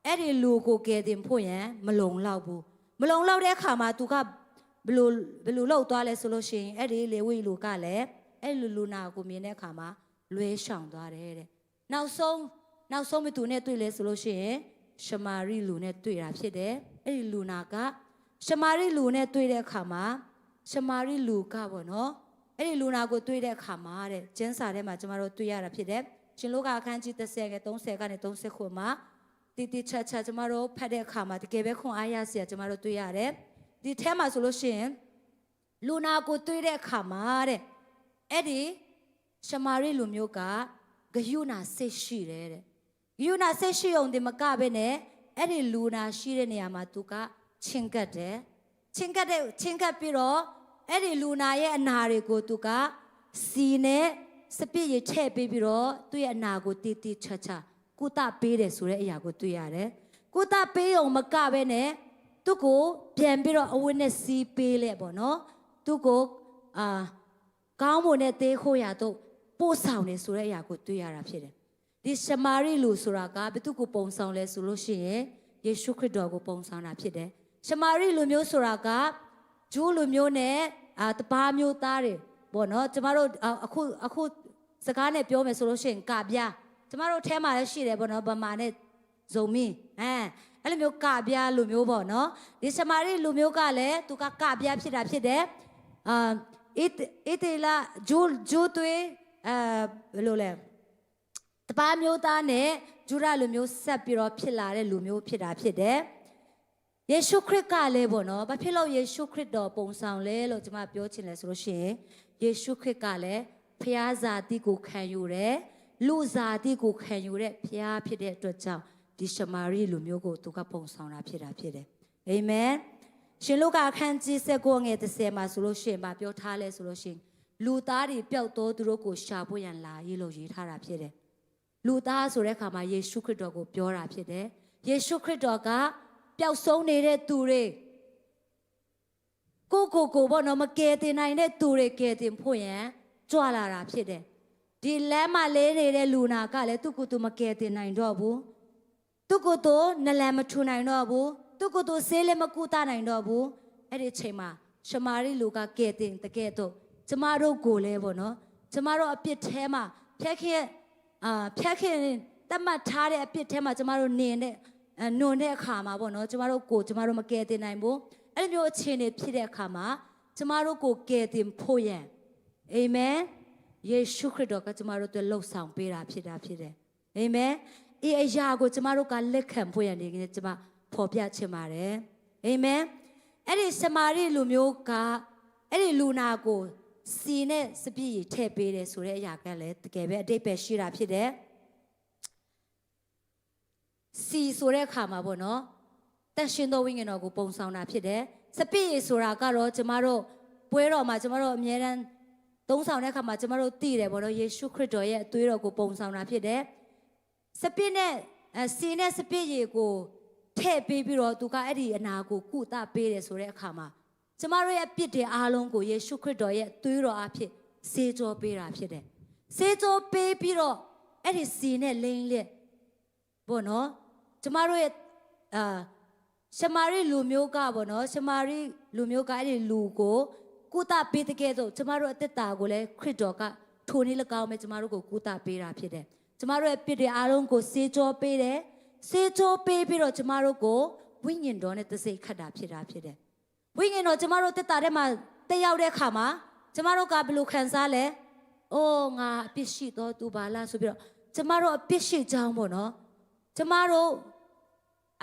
အဲ့ဒီလူကိုကယ်တင်ဖို့ရန်မလုံလောက်ဘူးမလုံလောက်တဲ့အခါမှာသူကဘယ်လိုလောက်သွားလဲဆိုလို့ရှိရင်အဲ့ဒီလေဝိလူကလည်းအဲ့လူနာကိုမြင်တဲ့အခါမှာလွဲရှောင်သွားတယ်တဲ့နောက်ဆုံးဘသူနဲ့တွေ့လဲဆိုလို့ရှိရင်ရှမာရိလူနဲ့တွေ့တာဖြစ်တယ်အဲ့ဒီလူနာကရှမာရိလူနဲ့တွေ့တဲ့အခါမှာရှမာရိလူကပေါ့နော်အဲ့ဒီလူနာကိုတွေ့တဲ့အခါမှာတဲ့ကျမ်းစာထဲမှာကျမတို့တွေ့ရတာဖြစ်တယ်ရှင်လောကအခန်းကြီး30ကနေ30ခုမှာတိချာကျမတို့ဖတ်တဲ့အခါမှာတကယ်ပဲခွန်အားရစရာကျမတို့တွေ့ရတယ်ဒီထဲမှာဆိုလို့ရှိရင်လူနာကိုတွေ့တဲ့အခါမှာတဲ့အဲ့ဒီရှမာရိလူမျိုးက ဂယုနာစိတ်ရှိတယ်တဲ့ဂယုနာစိတ်ရှိအောင်ဒီမကပဲနဲ့အဲ့ဒီလူနာရှိတဲ့နေရာမှာသူကချင်းကပ်တယ်ချင်းကပ်ပြီးတော့အဲ့ဒီလူနာရဲ့အနာတွေကိုသူကစီနဲ့စပစ်ရထည့်ပေးပြီးတော့သူ့ရဲ့အနာကိုတီတီချာချာကုသပေးတယ်ဆိုတဲ့အရာကိုတွေ့ရတယ်ကုသပေးအောင်မကပဲနဲ့သူ့ကိုပြန်ပြီးတော့အဝတ်နဲ့စီးပေးလဲပေါ့နော်သူ့ကိုကောင်းမွန်တဲ့သေးခိုးရာတို့ပို့ဆောင်နေဆိုတဲ့အရာကိုတွေ့ရတာဖြစ်တယ်ဒီရှမာရိလူဆိုတာကဘယ်သူကိုပုံဆောင်လဲဆိုလို့ရှိရင်ယေရှုခရစ်တော်ကိုပုံဆောင်တာဖြစ်တယ်ရှမာရိလူမျိုးဆိုတာကဂျူးလူမျိုးနဲ့တပါးမျိုးသားတွေပေါ့နော်ကျမတို့အခုစကားနဲ့ပြောမယ်ဆိုလို့ရှိရင်ကပြားကျမတို့အဲမှာလည်းရှိတယ်ပေါ့နော်ဗမာနဲ့ဇုံမင်းအဲ့လိုမျိုးကပြားလူမျိုးပေါ့နော်ဒီရှမာရိလူမျိုးကလည်းသူကကပြားဖြစ်တာဖြစ်တယ်ဣတေလာဂျူးတွေဘယ်လိုလဲတပါးမျိုးသားနဲ့ဂျူရလူမျိုးဆက်ပြီးတော့ဖြစ်လာတဲ့လူမျိုးဖြစ်တာဖြစ်တယ်ယေရှုခရစ်ကလည်းပေါ့နော်ဘာဖြစ်လို့ယေရှုခရစ်တော်ပုံဆောင်လဲလို့ကျွန်မပြောချင်လဲဆိုလို့ရှိရင်ယေရှုခရစ်ကလည်းဖျားဇာတိကိုခံယူတယ်လူဇာတိကိုခံယူတဲ့ဖျားဖြစ်တဲ့အတွက်ကြောင့်ဒီရှမာရိလူမျိုးကိုသူကပုံဆောင်တာဖြစ်တယ်အာမင်ရှင်လုကာခန်းကြီး19ငယ်30မှာဆိုလို့ရှိရင်ဗာပြောထားလဲဆိုလို့ရှိရင်လူသားတွေပျောက်တော့သူတို့ကိုရှာဖို့ရန်လာရေးလို့ရေးထားတာဖြစ်တယ်လူသားဆိုတဲ့အခါမှာယေရှုခရစ်တော်ကိုပြောတာဖြစ်တယ်ယေရှုခရစ်တော်ကပျောက်ဆုံးနေတဲ့သူတွေကိုဘောနော်မကယ်တင်နိုင်တဲ့သူတွေကယ်တင်ဖို့ရန်ကြွလာတာဖြစ်တယ်ဒီလမ်းမှာလဲနေတဲ့လူနာကလည်းသူ့ကိုယ်သူမကယ်တင်နိုင်တော့ဘူးသူ့ကိုယ်သူနလန်မထူနိုင်တော့ဘူးသူ့ကိုယ်သူဆေးလည်းမကူတာနိုင်တော့ဘူးအဲ့ဒီအချိန်မှာရှမာရိလူကကယ်တင်တကယ်တော့ကျမတို့ကိုလည်းပေါ့နော်ကျမတို့အပြစ်ထဲမှာဖြတ်ခင်တတ်မှတ်ထားတဲ့အပြစ်ထဲမှာကျမတို့နွန်တဲ့အခါမှာပေါ့နော်ကျမတို့မကယ်တင်နိုင်ဘူးအဲ့လိုမျိုးအခြေအနေဖြစ်တဲ့အခါမှာကျမတို့ကိုကယ်တင်ဖို့ရန်အာမင်ယေရှုခရစ်တော်ကကျမတို့အတွက်လှုပ်ဆောင်ပေးတာဖြစ်တယ်အာမင်ဒီအရာကိုကျမတို့ကလက်ခံဖို့ရန်ဒီကနေ့ကျမဖော်ပြချင်ပါတယ်အာမင်အဲ့ဒီရှမာရိလူမျိုးကအဲ့ဒီလူနာကိုစီနဲ့စပြည့်ရထည့်ပေးတယ်ဆိုတဲ့အရာကလည်းတကယ်ပဲအတိတ်ပဲရှိတာဖြစ်တယ်စီဆိုတဲ့အခါမှာပေါ့နော်တန်ရှင်တော်ဝိညာဉ်တော်ကိုပုံဆောင်တာဖြစ်တယ်စပြည့်ရဆိုတာကတော့ကျမတို့ပွဲတော်မှာကျမတို့အမြဲတမ်းသုံးဆောင်တဲ့အခါမှာကျမတို့သိတယ်ပေါ့နော်ယေရှုခရစ်တော်ရဲ့အသွေးတော်ကိုပုံဆောင်တာဖြစ်တယ်စပြည့်နဲ့စီနဲ့စပြည့်ရကိုထည့်ပေးပြီးတော့သူကအဲ့ဒီအနာကိုကုသပေးတယ်ဆိုတဲ့အခါမှာကျမတို့ရဲ့ပြစ်တွေအားလုံးကိုယေရှုခရစ်တော်ရဲ့သွေးတော်အဖြစ်ဆေးကြောပေးတာဖြစ်တယ်ဆေးကြောပေးပြီးတော့အဲ့ဒီစီနဲ့လိမ့်လက်ပေါ့နော်ကျမတို့ရဲ့ရှမာရိလူမျိုးကပေါ့နော်ရှမာရိလူမျိုးကအဲ့ဒီလူကိုကုသပေးတဲ့ကဲဆိုကျမတို့အသက်တာကိုလည်းခရစ်တော်ကထိုနည်း၎င်းပဲကျမတို့ကိုကုသပေးတာဖြစ်တယ်ကျမတို့ရဲ့ပြစ်တွေအားလုံးကိုဆေးကြောပေးတယ်ဆေးကြောပေးပြီးတော့ကျမတို့ကိုဝိညာဉ်တော်နဲ့တစိတ်ခတ်တာဖြစ်တယ်ဝိညာဉ်တော်ကျမတို့တက်တာထဲမှာတက်ရောက်တဲ့အခါမှာကျမတို့ကဘယ်လိုခံစားလဲ။အိုးငါအပြစ်ရှိတော့သူပါလားဆိုပြီးတော့ကျမတို့အပြစ်ရှိကြောင်းပေါ့နော်။ကျမတို့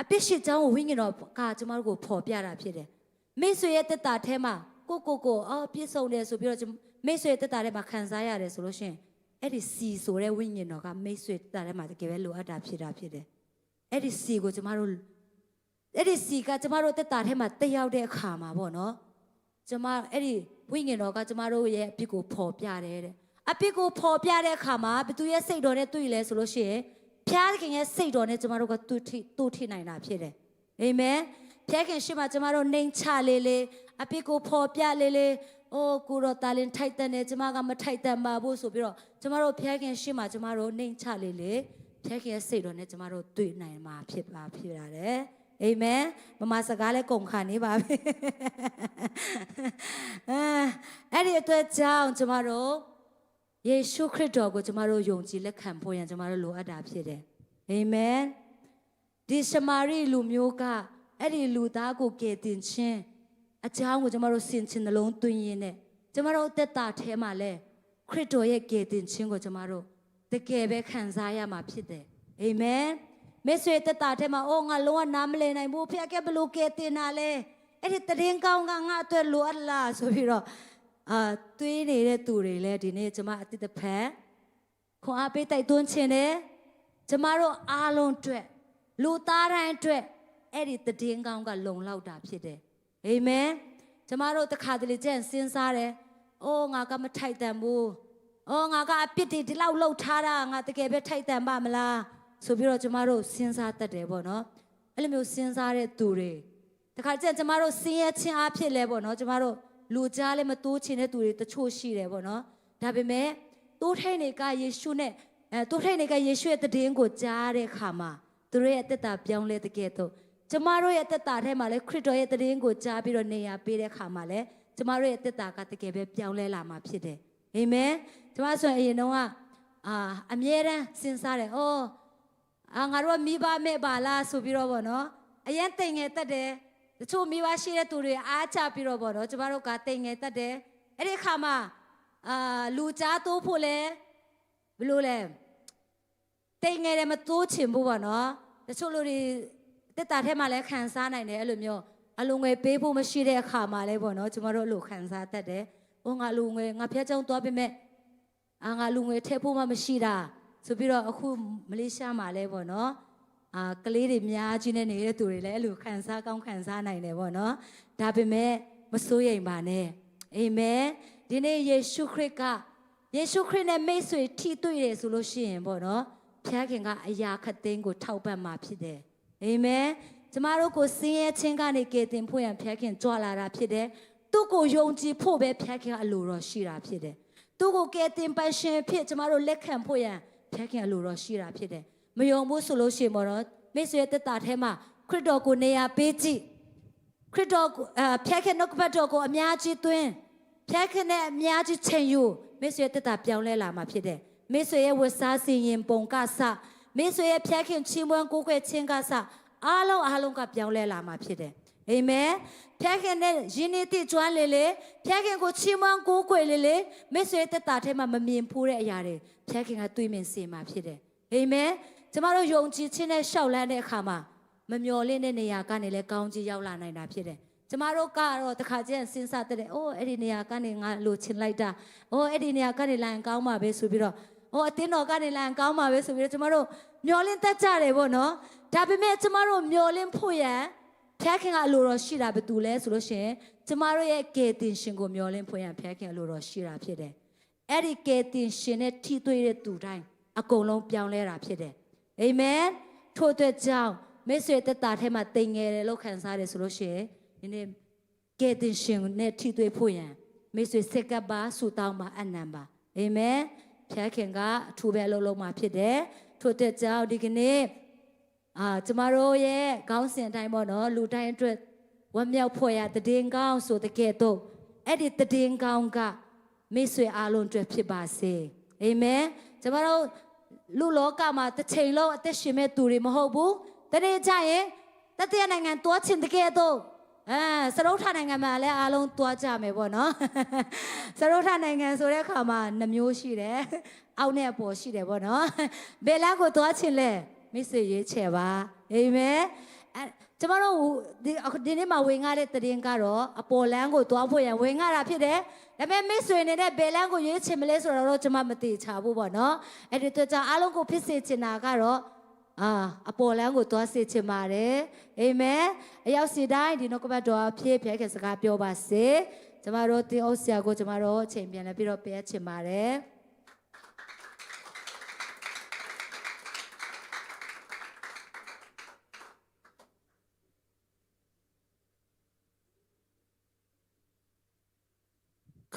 အပြစ်ရှိကြောင်းကိုဝိညာဉ်တော်ကကျမတို့ကိုဖော်ပြတာဖြစ်တယ်။မိတ်ဆွေရဲ့တက်တာထဲမှာကိုပြစ်ဆုံးတယ်ဆိုပြီးတော့မိတ်ဆွေတက်တာထဲမှာခံစားရတယ်ဆိုလို့ရှိရင်အဲ့ဒီစီဆိုတဲ့ဝိညာဉ်တော်ကမိတ်ဆွေတက်တာထဲမှာတကယ်ပဲလိုအပ်တာဖြစ်တယ်။အဲ့ဒီစီကိုကျမတို့အဲ့ဒီစီကကျမတို့တက်တာထဲမှာတက်ရောက်တဲ့အခါမှာပေါ့နော်အဲ့ဒီဝိညာဉ်တော်ကကျမတို့ရဲ့အပြစ်ကိုဖော်ပြတယ်တဲ့အပြစ်ကိုဖော်ပြတဲ့အခါမှာဘသူရဲ့စိတ်တော်နဲ့တွေ့လဲဆိုလို့ရှိရင်ဖျားခင်ရဲ့စိတ်တော်နဲ့ကျမတို့ကတူထိနိုင်တာဖြစ်တယ်အာမင်ဖျားခင်ရှိမှကျမတို့နှိမ်ချလေးအပြစ်ကိုဖော်ပြလေးအိုးကိုတော့တာလင်ထိုက်တဲ့ကျမကမထိုက်တန်ပါဘူးဆိုပြီးတော့ကျမတို့ဖျားခင်ရှိမှကျမတို့နှိမ်ချလေးဖျားခင်ရဲ့စိတ်တော်နဲ့ကျမတို့တွေ့နိုင်မှာဖြစ်ရတယ်အာမင်မမစကားလည်းကုန်ခါနေပါပြီအဲ့ဒီအတွက်ကြောင့်ကျမတို့ယေရှုခရစ်တော်ကိုကျမတို့ယုံကြည်လက်ခံဖို့ရန်ကျမတို့လိုအပ်တာဖြစ်တယ်အာမင်ဒီရှမာရိလူမျိုးကအဲ့ဒီလူသားကိုကယ်တင်ခြင်းအကြောင်းကိုကျမတို့စင်ချင်နှလုံးသွင်းရင်းနဲ့ကျမတို့တက်တာထဲမှာလဲခရစ်တော်ရဲ့ကယ်တင်ခြင်းကိုကျမတို့တကယ်ပဲခံစားရမှာဖြစ်တယ်အာမင်မေဆွေတက်တာထဲမှာငါလုံးဝနားမလည်နိုင်ဘူးဖခင်ကဘလို့ကဲတင်တာလဲအဲ့ဒီတရင်ကောင်းကငါအတွက်လိုအပ်လားဆိုပြီးတော့တွေးနေတဲ့သူတွေလည်းဒီနေ့ကျမအတိတ်ဖက် ခွန်အားပေးတိုက်တွန်းခြင်းနဲ့ကျမတို့အားလုံးအတွက်လူသားတိုင်းအတွက်အဲ့ဒီတည်င်းကောင်းကလုံလောက်တာဖြစ်တယ်အာမင်ကျမတို့တခါတလေကျင့်စဉ်းစားတယ်အိုးငါကမထိုက်တန်ဘူးအော်ငါကအပြစ်တွေဒီလောက်လှုပ်ထားတာငါတကယ်ပဲထိုက်တန်ပါမလားဆိုပြီးတော့ကျမတို့စဉ်းစားတတ်တယ်ပေါ့နော်အဲ့လိုမျိုးစဉ်းစားတဲ့သူတွေတခါကျကျမတို့ဆင်းရဲခြင်းအဖြစ်လဲပေါ့နော်ကျမတို့လူကြားလဲမတိုးချင်တဲ့သူတွေတချို့ရှိတယ်ပေါ့နော်ဒါပေမဲ့တိုးထိန်တွေကယေရှုနဲ့တိုးထိန်တွေကယေရှုရဲ့တည်င်းကိုကြားတဲ့အခါမှာသူတို့ရဲ့အသက်တာပြောင်းလဲတဲ့ကဲ့သို့ကျမတို့ရဲ့အသက်တာထဲမှာလဲခရစ်တော်ရဲ့တည်င်းကိုကြားပြီးတော့နေရာပေးတဲ့အခါမှာလဲကျမတို့ရဲ့အသက်တာကတကယ်ပဲပြောင်းလဲလာမှာဖြစ်တယ်အာမင်ကျမဆိုရင်အရင်တော့အမြဲတမ်းစဉ်းစားတယ်အော်ငါတို့မိဘမဲ့ပါလားဆိုပြီးတော့ဗောနော်အရင်တိမ်ငယ်တက်တယ်တချို့မိဘရှိတဲ့သူတွေအားချပြီးတော့ဗောနော်ကျမတို့ကတိမ်ငယ်တက်တယ်အဲ့ဒီခါမှာလူကြားတိုးဖို့လဲဘယ်လိုလဲတိမ်ငယ်တယ်မတိုးချင်ဘူးဗောနော်တချို့လူတွေတက်တာထဲမှာလဲခံစားနိုင်တယ်အဲ့လိုမျိုးအလုံးငယ်ပေးဖို့မရှိတဲ့အခါမှာလဲဗောနော်ကျမတို့အဲ့လိုခံစားတတ်တယ်။ငါလူငယ်ငါဖျက်ကြောင်းသွားပြီမဲ့ငါလူငယ်ထည့်ဖို့မှမရှိတာဆိုပြီးတော့အခုမလေးရှားမှာလဲပေါ့နော်ကလေးတွေများကြီးနဲ့နေတဲ့သူတွေလည်းအဲ့လိုခံစားကောင်းခံစားနိုင်တယ်ပေါ့နော်ဒါပေမဲ့မစိုးရိမ်ပါနဲ့အာမင်ဒီနေ့ယေရှုခရစ်နဲ့မိတ်ဆွေထိတွေ့တယ်ဆိုလို့ရှိရင်ပေါ့နော်ဖခင်ကအရာခတ်သိမ်းကိုထောက်ပံ့မှာဖြစ်တယ်အာမင်ကျမတို့ကိုဆင်းရဲခြင်းကနေကယ်တင်ဖို့ရန်ဖခင်ကြွလာတာဖြစ်တယ်သူ့ကိုယုံကြည်ဖို့ပဲဖခင်အလိုတော်ရှိတာဖြစ်တယ်။သူ့ကိုကယ်တင်ပတ်ရှင်ဖြစ်ကျမတို့လက်ခံဖို့ရန်ဖခင်အလိုတော်ရှိတာဖြစ်တယ်။မယုံဘူးဆိုလို့ရှိရင်တော့မိတ်ဆွေတက်တာထဲမှာခရစ်တော်ကိုနေရာပေးကြည့်။ခရစ်တော်ဖခင်နှုတ်ကပတ်တော်ကိုအများကြီးသွင်းဖခင်နဲ့အများကြီးချိန်ယူမိတ်ဆွေတက်တာပြောင်းလဲလာမှာဖြစ်တယ်။မိတ်ဆွေရဲ့ဝတ်စားစီရင်ပုံကစမိတ်ဆွေရဲ့ဖခင်ချီးမွမ်းကိုးကွယ်ခြင်းကစအားလုံးကပြောင်းလဲလာမှာဖြစ်တယ်။အာမင်ဖခင်နဲ့ယဉ်နေတိကျွမ်းလေဖခင်ကိုချီးမွမ်းကိုးကွယ်လေမိတ်ဆွေတက်တာထဲမှာမမြင်ဘူးတဲ့အရာတွေဖခင်ကတွေးမြင်စေမှာဖြစ်တယ်အာမင်ကျမတို့ယုံကြည်ခြင်းနဲ့ရှောက်လန်းတဲ့အခါမှာမမျော်လင့်တဲ့နေရာကနေလည်းကောင်းကြီးရောက်လာနိုင်တာဖြစ်တယ်ကျမတို့ကတော့တခါကျရင်စဉ်းစားတဲ့အိုးအဲ့ဒီနေရာကနေငါလိုချင်လိုက်တာအိုးအဲ့ဒီနေရာကနေလာရင်ကောင်းမှာပဲဆိုပြီးတော့အတင်းတော်ကနေလာရင်ကောင်းမှာပဲဆိုပြီးတော့ကျမတို့မျော်လင့်တတ်ကြတယ်ပေါ့နော်ဒါပေမဲ့ကျမတို့မျော်လင့်ဖို့ရန်ဖခင်ကအလိုတော်ရှိတာဘယ်သူလဲဆိုလို့ရှိရင်ကျမတို့ရဲ့ကယ်တင်ရှင်ကိုမျှော်လင့်ဖွယ်ရန်ဖခင်အလိုတော်ရှိတာဖြစ်တယ်။အဲ့ဒီကယ်တင်ရှင်နဲ့ထိတွေ့တဲ့သူတိုင်းအကုန်လုံးပြောင်းလဲတာဖြစ်တယ်။အာမင်။ထို့အတွက်ကြောင့်မိတ်ဆွေတက်တာထဲမှာတိမ်ငယ်တယ်လို့ခံစားရတယ်ဆိုလို့ရှိရင်ဒီနေ့ကယ်တင်ရှင်နဲ့ထိတွေ့ဖို့ရန်မိတ်ဆွေစက်ကပ်ပါဆူတောင်းပါအနံပါ။အာမင်။ဖခင်ကအထူးပဲအလုပ်လုပ်မှာဖြစ်တယ်။ထို့အတွက်ကြောင့်ဒီကနေ့ကျမတို့ရဲ့ခေါင်းစဉ်အတိုင်းပေါ့နော်လူတိုင်းအတွက်ဝမ်းမြောက်ဖွယ်ရတည်င်းကောင်းဆိုတဲ့ကဲ့သို့အဲ့ဒီတည်င်းကောင်းကမိတ်ဆွေအားလုံးအတွက်ဖြစ်ပါစေအာမင်ကျမတို့လူလောကမှာတစ်ချိန်လုံးအသက်ရှင်မဲ့သူတွေမဟုတ်ဘူးတနေ့ကျရင်တတိယနိုင်ငံတွားချင်တဲ့ကဲ့သို့စရုပ်ထနိုင်ငံမှာလည်းအားလုံးတွားကြမယ်ပေါ့နော်စရုပ်ထနိုင်ငံဆိုတဲ့အခါမှာနှမျိုးရှိတယ်အောက်နဲ့အပေါ်ရှိတယ်ပေါ့နော်ဘယ်လမ်းကိုတွားချင်လဲမိတ်ဆွေရွေးချယ်ပါအာမင်ကျမတို့ဒီနေ့မှာဝင်ရတဲ့တည်င်းကတော့အပေါ်လမ်းကိုသွားဖို့ရန်ဝင်ရတာဖြစ်တယ်ဒါပေမဲ့မိတ်ဆွေအနေနဲ့ဘယ်လမ်းကိုရွေးချယ်မလဲဆိုတော့ကျွန်မမသိချဘူးပေါ့နော်အဲ့ဒီတော့ကြောင့်အားလုံးကိုဖြစ်စေချင်တာကတော့အပေါ်လမ်းကိုသွားစေချင်ပါတယ်အာမင်အရောက်စီတိုင်းဒီနှုတ်ကပတ်တော်ဖြည့်ဖြဲခဲ့စကားပြောပါစေကျမတို့တင်အောင်ဆရာကိုကျမတို့အချိန်ပြန်လဲပြီးတော့ပေးချင်ပါတယ်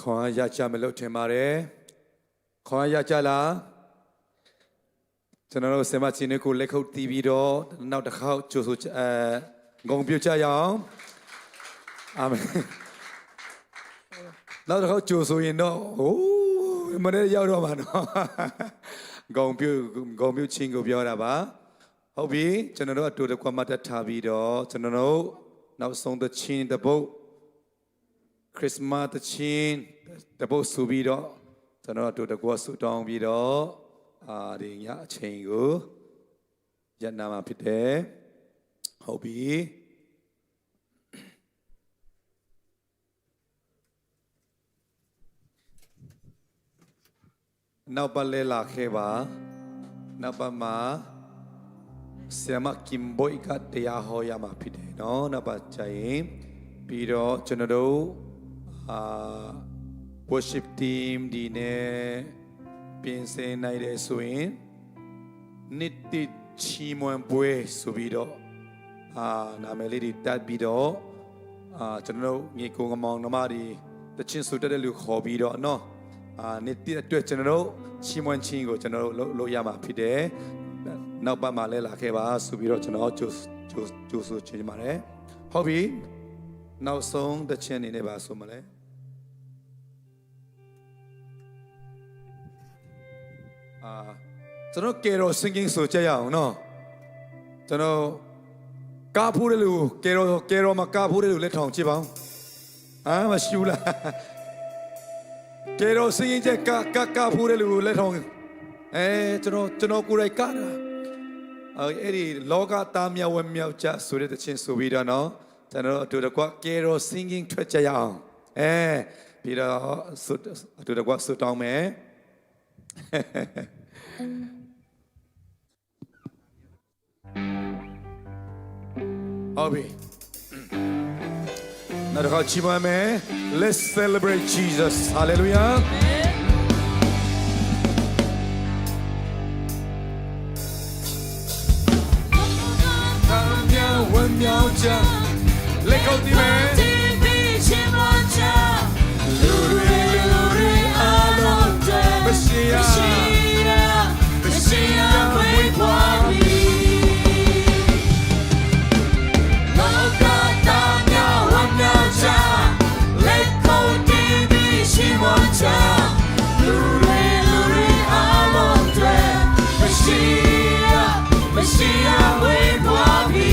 ခွန်အားရကြမလို့ထင်ပါတယ်ခွန်အားရကြလားကျွန်တော်တို့ဆင်မချင်းကိုလက်ခုပ်တီးပြီးတော့နောက်တစ်ခေါက်ကြိုဆိုဂုဏ်ပြုကြရအောင်အာမင်နောက်တစ်ခေါက်ကြိုဆိုရင်တော့မနေ့ရောက်တော့မှာနော်ဂုဏ်ပြုချင်းကိုပြောတာပါဟုတ်ပြီကျွန်တော်တို့အတူတကွမှတ်ထားပြီးတော့ကျွန်တော်တို့နောက်ဆုံးသချင်းတစ်ပုဒ်ခရစ်မတ်ချင်းတပုတ်ဆူပြီးတော့ကျွန်တော်တို့တကွဆူတောင်းပြီးတော့ဒီညအချိန်ကိုရနာမှာဖြစ်တယ်ဟုတ်ပြီ နောက်ပတ်လဲလာခဲ့ပါနောက်ပတ်မှာဆီယမကင်ဘိုကတရားဟောရမှာဖြစ်တယ်နော်နောက်ပတ်ကျရင်ပြီးတော့ကျွန်တော်တို့worship team ဒီနဲ့ပြင်ဆင်နိုင်တယ်ဆိုရင်နှစ်တိချီမွန်ပွဲဆိုပြီးတော့နာမည်လေးတွေတက်ပြီးတော့ကျွန်တော်တို့ညီကိုငမောင်နှမတွေတချင်းဆိုတက်တဲ့လူခေါ်ပြီးတော့နော်နှစ်တိအတွက်ကျွန်တော်တို့ချီမွန်ချင်းကိုကျွန်တော်တို့လုပ်ရမှာဖြစ်တယ်နောက်ပတ်မှာလဲလာခဲ့ပါဆိုပြီးတော့ကျွန်တော်ကြိုဆိုချင်ပါတယ်ဟုတ်ပြီနောက်ဆုံးတချင်းနေနေပါဆိုမလဲကျွန်တော်ကေရို singing ဆိုကြရအောင်နော်ကျွန်တော်ကားဖိုးတဲ့လူကေရိုမှာကားဖိုးတဲ့လူလက်ထောင်ကြည့်ပါဦးမရှိဘူးလားကေရို singing ချက်ကားဖိုးတဲ့လူလက်ထောင်ကျွန်တော်ကိုယ်တိုင်ကားတာအဲ့ဒီလောကသားမြောက်ဝဲမြောက်ကြဆိုတဲ့တခြင်းဆိုပြီးတော့နော်ကျွန်တော်အတူတကွကေရို singing ထွက်ကြရအောင်ပြီးတော့အတူတကွဆွတောင်းမယ်ဟုတ်ပြီနောက်တစ်ခါချီးမွမ်းမယ် Let's celebrate Jesus Hallelujahဝမ်းမြောက်ကြလက်ကောက်တီးမယ်လူတွေအားလုံးတဲ့မရှိရဝေးပွားပြီလောကသားများဝမ်းမြောက်ကြလက်ကောက်တီးပြီးရှိမချလူတွေအားလုံးတဲ့မရှိရဝေးပွားပြီ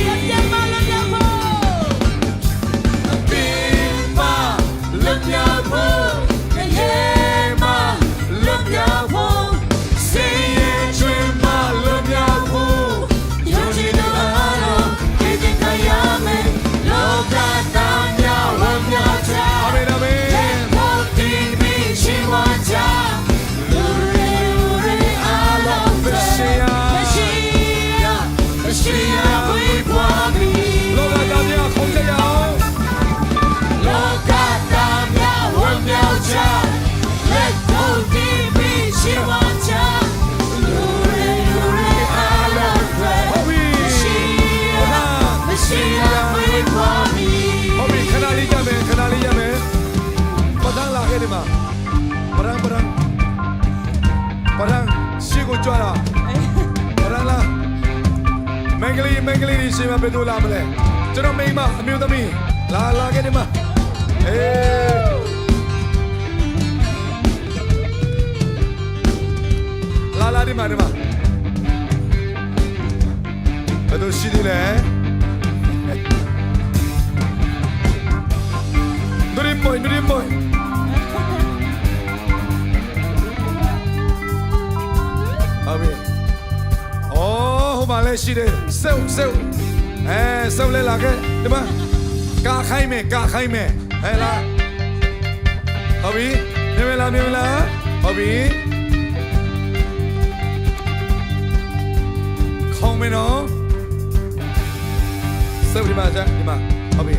ပရန်ရှိကိုကြွားတာပရန်လားမင်္ဂလိဒီရှိမဘယ်လိုလာမလဲကျွန်တော်မိန်းမအမျိုးသမီးလာခဲ့ဒီမှာလာဒီမှာဘယ်လိုရှိသေးလဲဒရီမွိဟိုမှာလည်းရှိတယ်စောက်လဲလာခဲ့ဒီမှာကာခိုင်းမယ်ဟဲ့လားဟုတ်ပြီမြင်မလားဟုတ်ပြီခေါင်းမနော်စောက်ဒီမှာဟုတ်ပြီ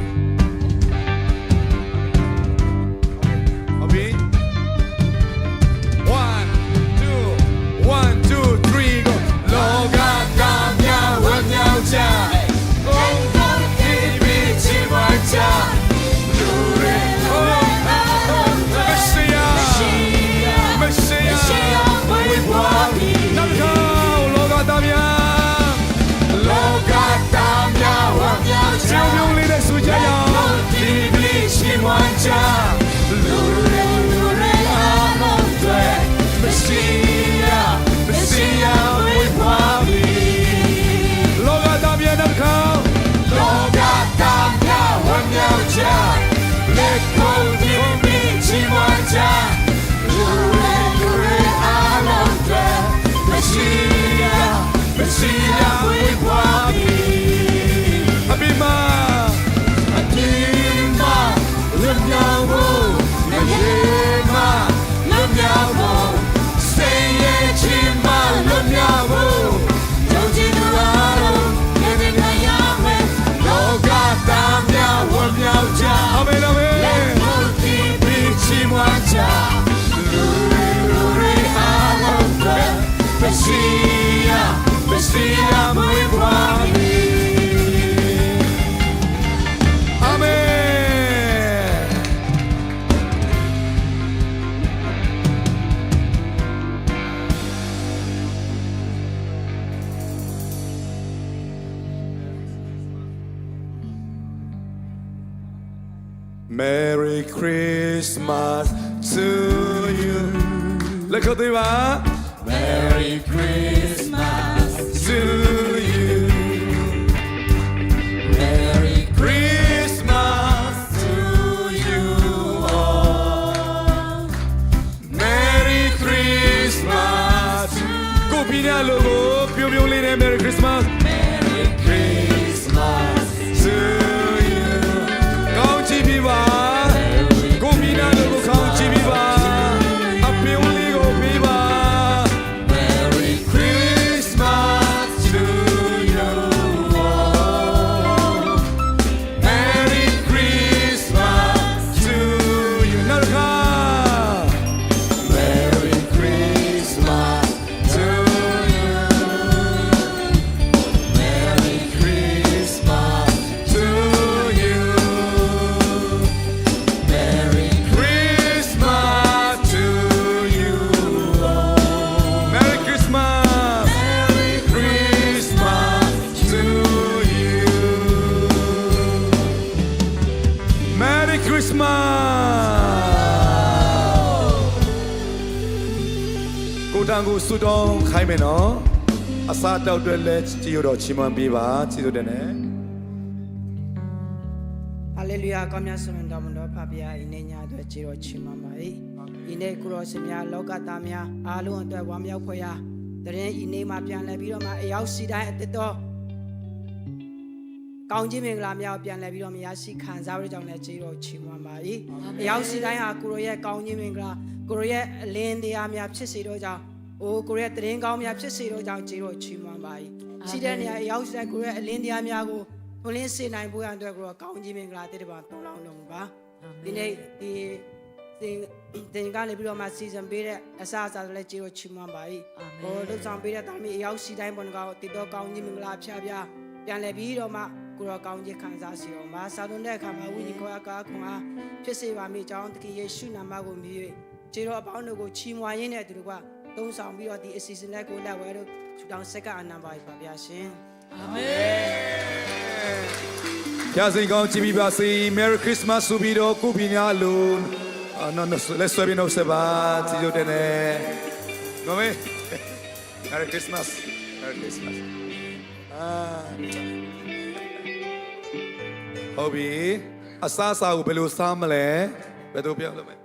အဘိမာလွတ်မြောက် Merry Christmas to you လက်ခေါ်သေးပါ Merry Christmas to you Merry Christmas to you all Merry Christmas ကိုပြညာလို့ကိုပြုံးလေးနဲ့ Merry Christmas Merry Christmas to you ကောင်းချီးပြပါကိုပြညာလို့ကိုကောင်းချီးပြပါအပြုံးလေးကိုပြပါ Merry Christmas to you all Merry Christmas to you နောက်တစ်ခါ Merry Christmas to you Merry Christmas to you Merry Christmas to you Merry Christmas Merry Christmas to you Merry Christmas ကိုတန်ကိုဆုတောင်းခိုင်းမယ်နော်အစားတောက်တွေလည်းကြည်ရတော့ချီးမွမ်းပေးပါချီးဆိုတဲ့နဲ့ ဟာလေလုယာကောင်းမြတ်စွာဘုရားတော်ဖပါဤနေ့ညအတွက်ကြည်တော်ချီးမွမ်းပါ၏ဤနေ့ကိုရောရှင်များလောကသားများအားလုံးအတွက်ဝမ်းမြောက်ဖွယ်ရာတရင်ဤနေ့မှာပြန်လည်ပြီးတော့မှအရောက်စီတိုင်းအတ္တတော်ကောင်းခြင်းမင်္ဂလာများကိုပြန်လည်ပြီးတော့မရရှိခံစားရတဲ့ကြောင့်လည်းကြည်တော်ချီးမွမ်းပါ၏အရောက်စီတိုင်းဟာကိုရောရဲ့ကောင်းခြင်းမင်္ဂလာကိုရောရဲ့အလင်းတရားများဖြစ်စေတော့ကြောင့်အိုကိုရောရဲ့တရင်ကောင်းများဖြစ်စေတော့ကြောင့်ကြည်တော်ချီးမွမ်းပါ၏ရှိတဲ့နေရာအရောက်စီတိုင်းကိုရောရဲ့အလင်းတရားများကိုဘလင်းစေနိုင်ဖို့ရန်အတွက်ကိုရောကောင်းခြင်းမင်္ဂလာတည်တပါတုံလောင်းတော်မူပါဒီနေ့ဒီတင်ကလည်းပြီးတော့မှစီဇန်ပေးတဲ့အစားအစာတွေလည်းကြည်တော်ချီးမွမ်းပါ၏ဟိုလှုပ်ဆောင်ပေးတဲ့တာမီအရောက်စီတိုင်းပေါ်ကောတည်တော်ကောင်းခြင်းမင်္ဂလာဖြားဖြားပြန်လည်ပြီးတော့မှကိုရောကောင်းခြင်းခံစားစီအောင်ပါစာသွန်တဲ့အခါမှာဝိညာဉ်ခေါ်အကားခွန်အားဖြစ်စေပါမိကြောင်းတခင်ယေရှုနာမကိုမြည်၍ခြေတော်အပေါင်းတို့ကိုချီးမွမ်းရင်းနဲ့သူတို့ကသုံးဆောင်ပြီးတော့ဒီအစီအစဉ်နဲ့ကိုလက်ဝဲတို့ထူထောင်စက္ကအနံပါပါဗျာရှင်အာမင် ဖျားစိန်ကောင်းချီးပြပါစေ Merry Christmas ဆိုပြီးတော့ကိုပြညာလို့နော် let's swap in of seba ချီးဆိုတဲ့နဲ့နော်မေ Merry Christmas Merry Christmas ဟုတ်ပြီအစားအစာကိုဘယ်လိုစားမလဲဘယ်လိုပြောလို့မလဲ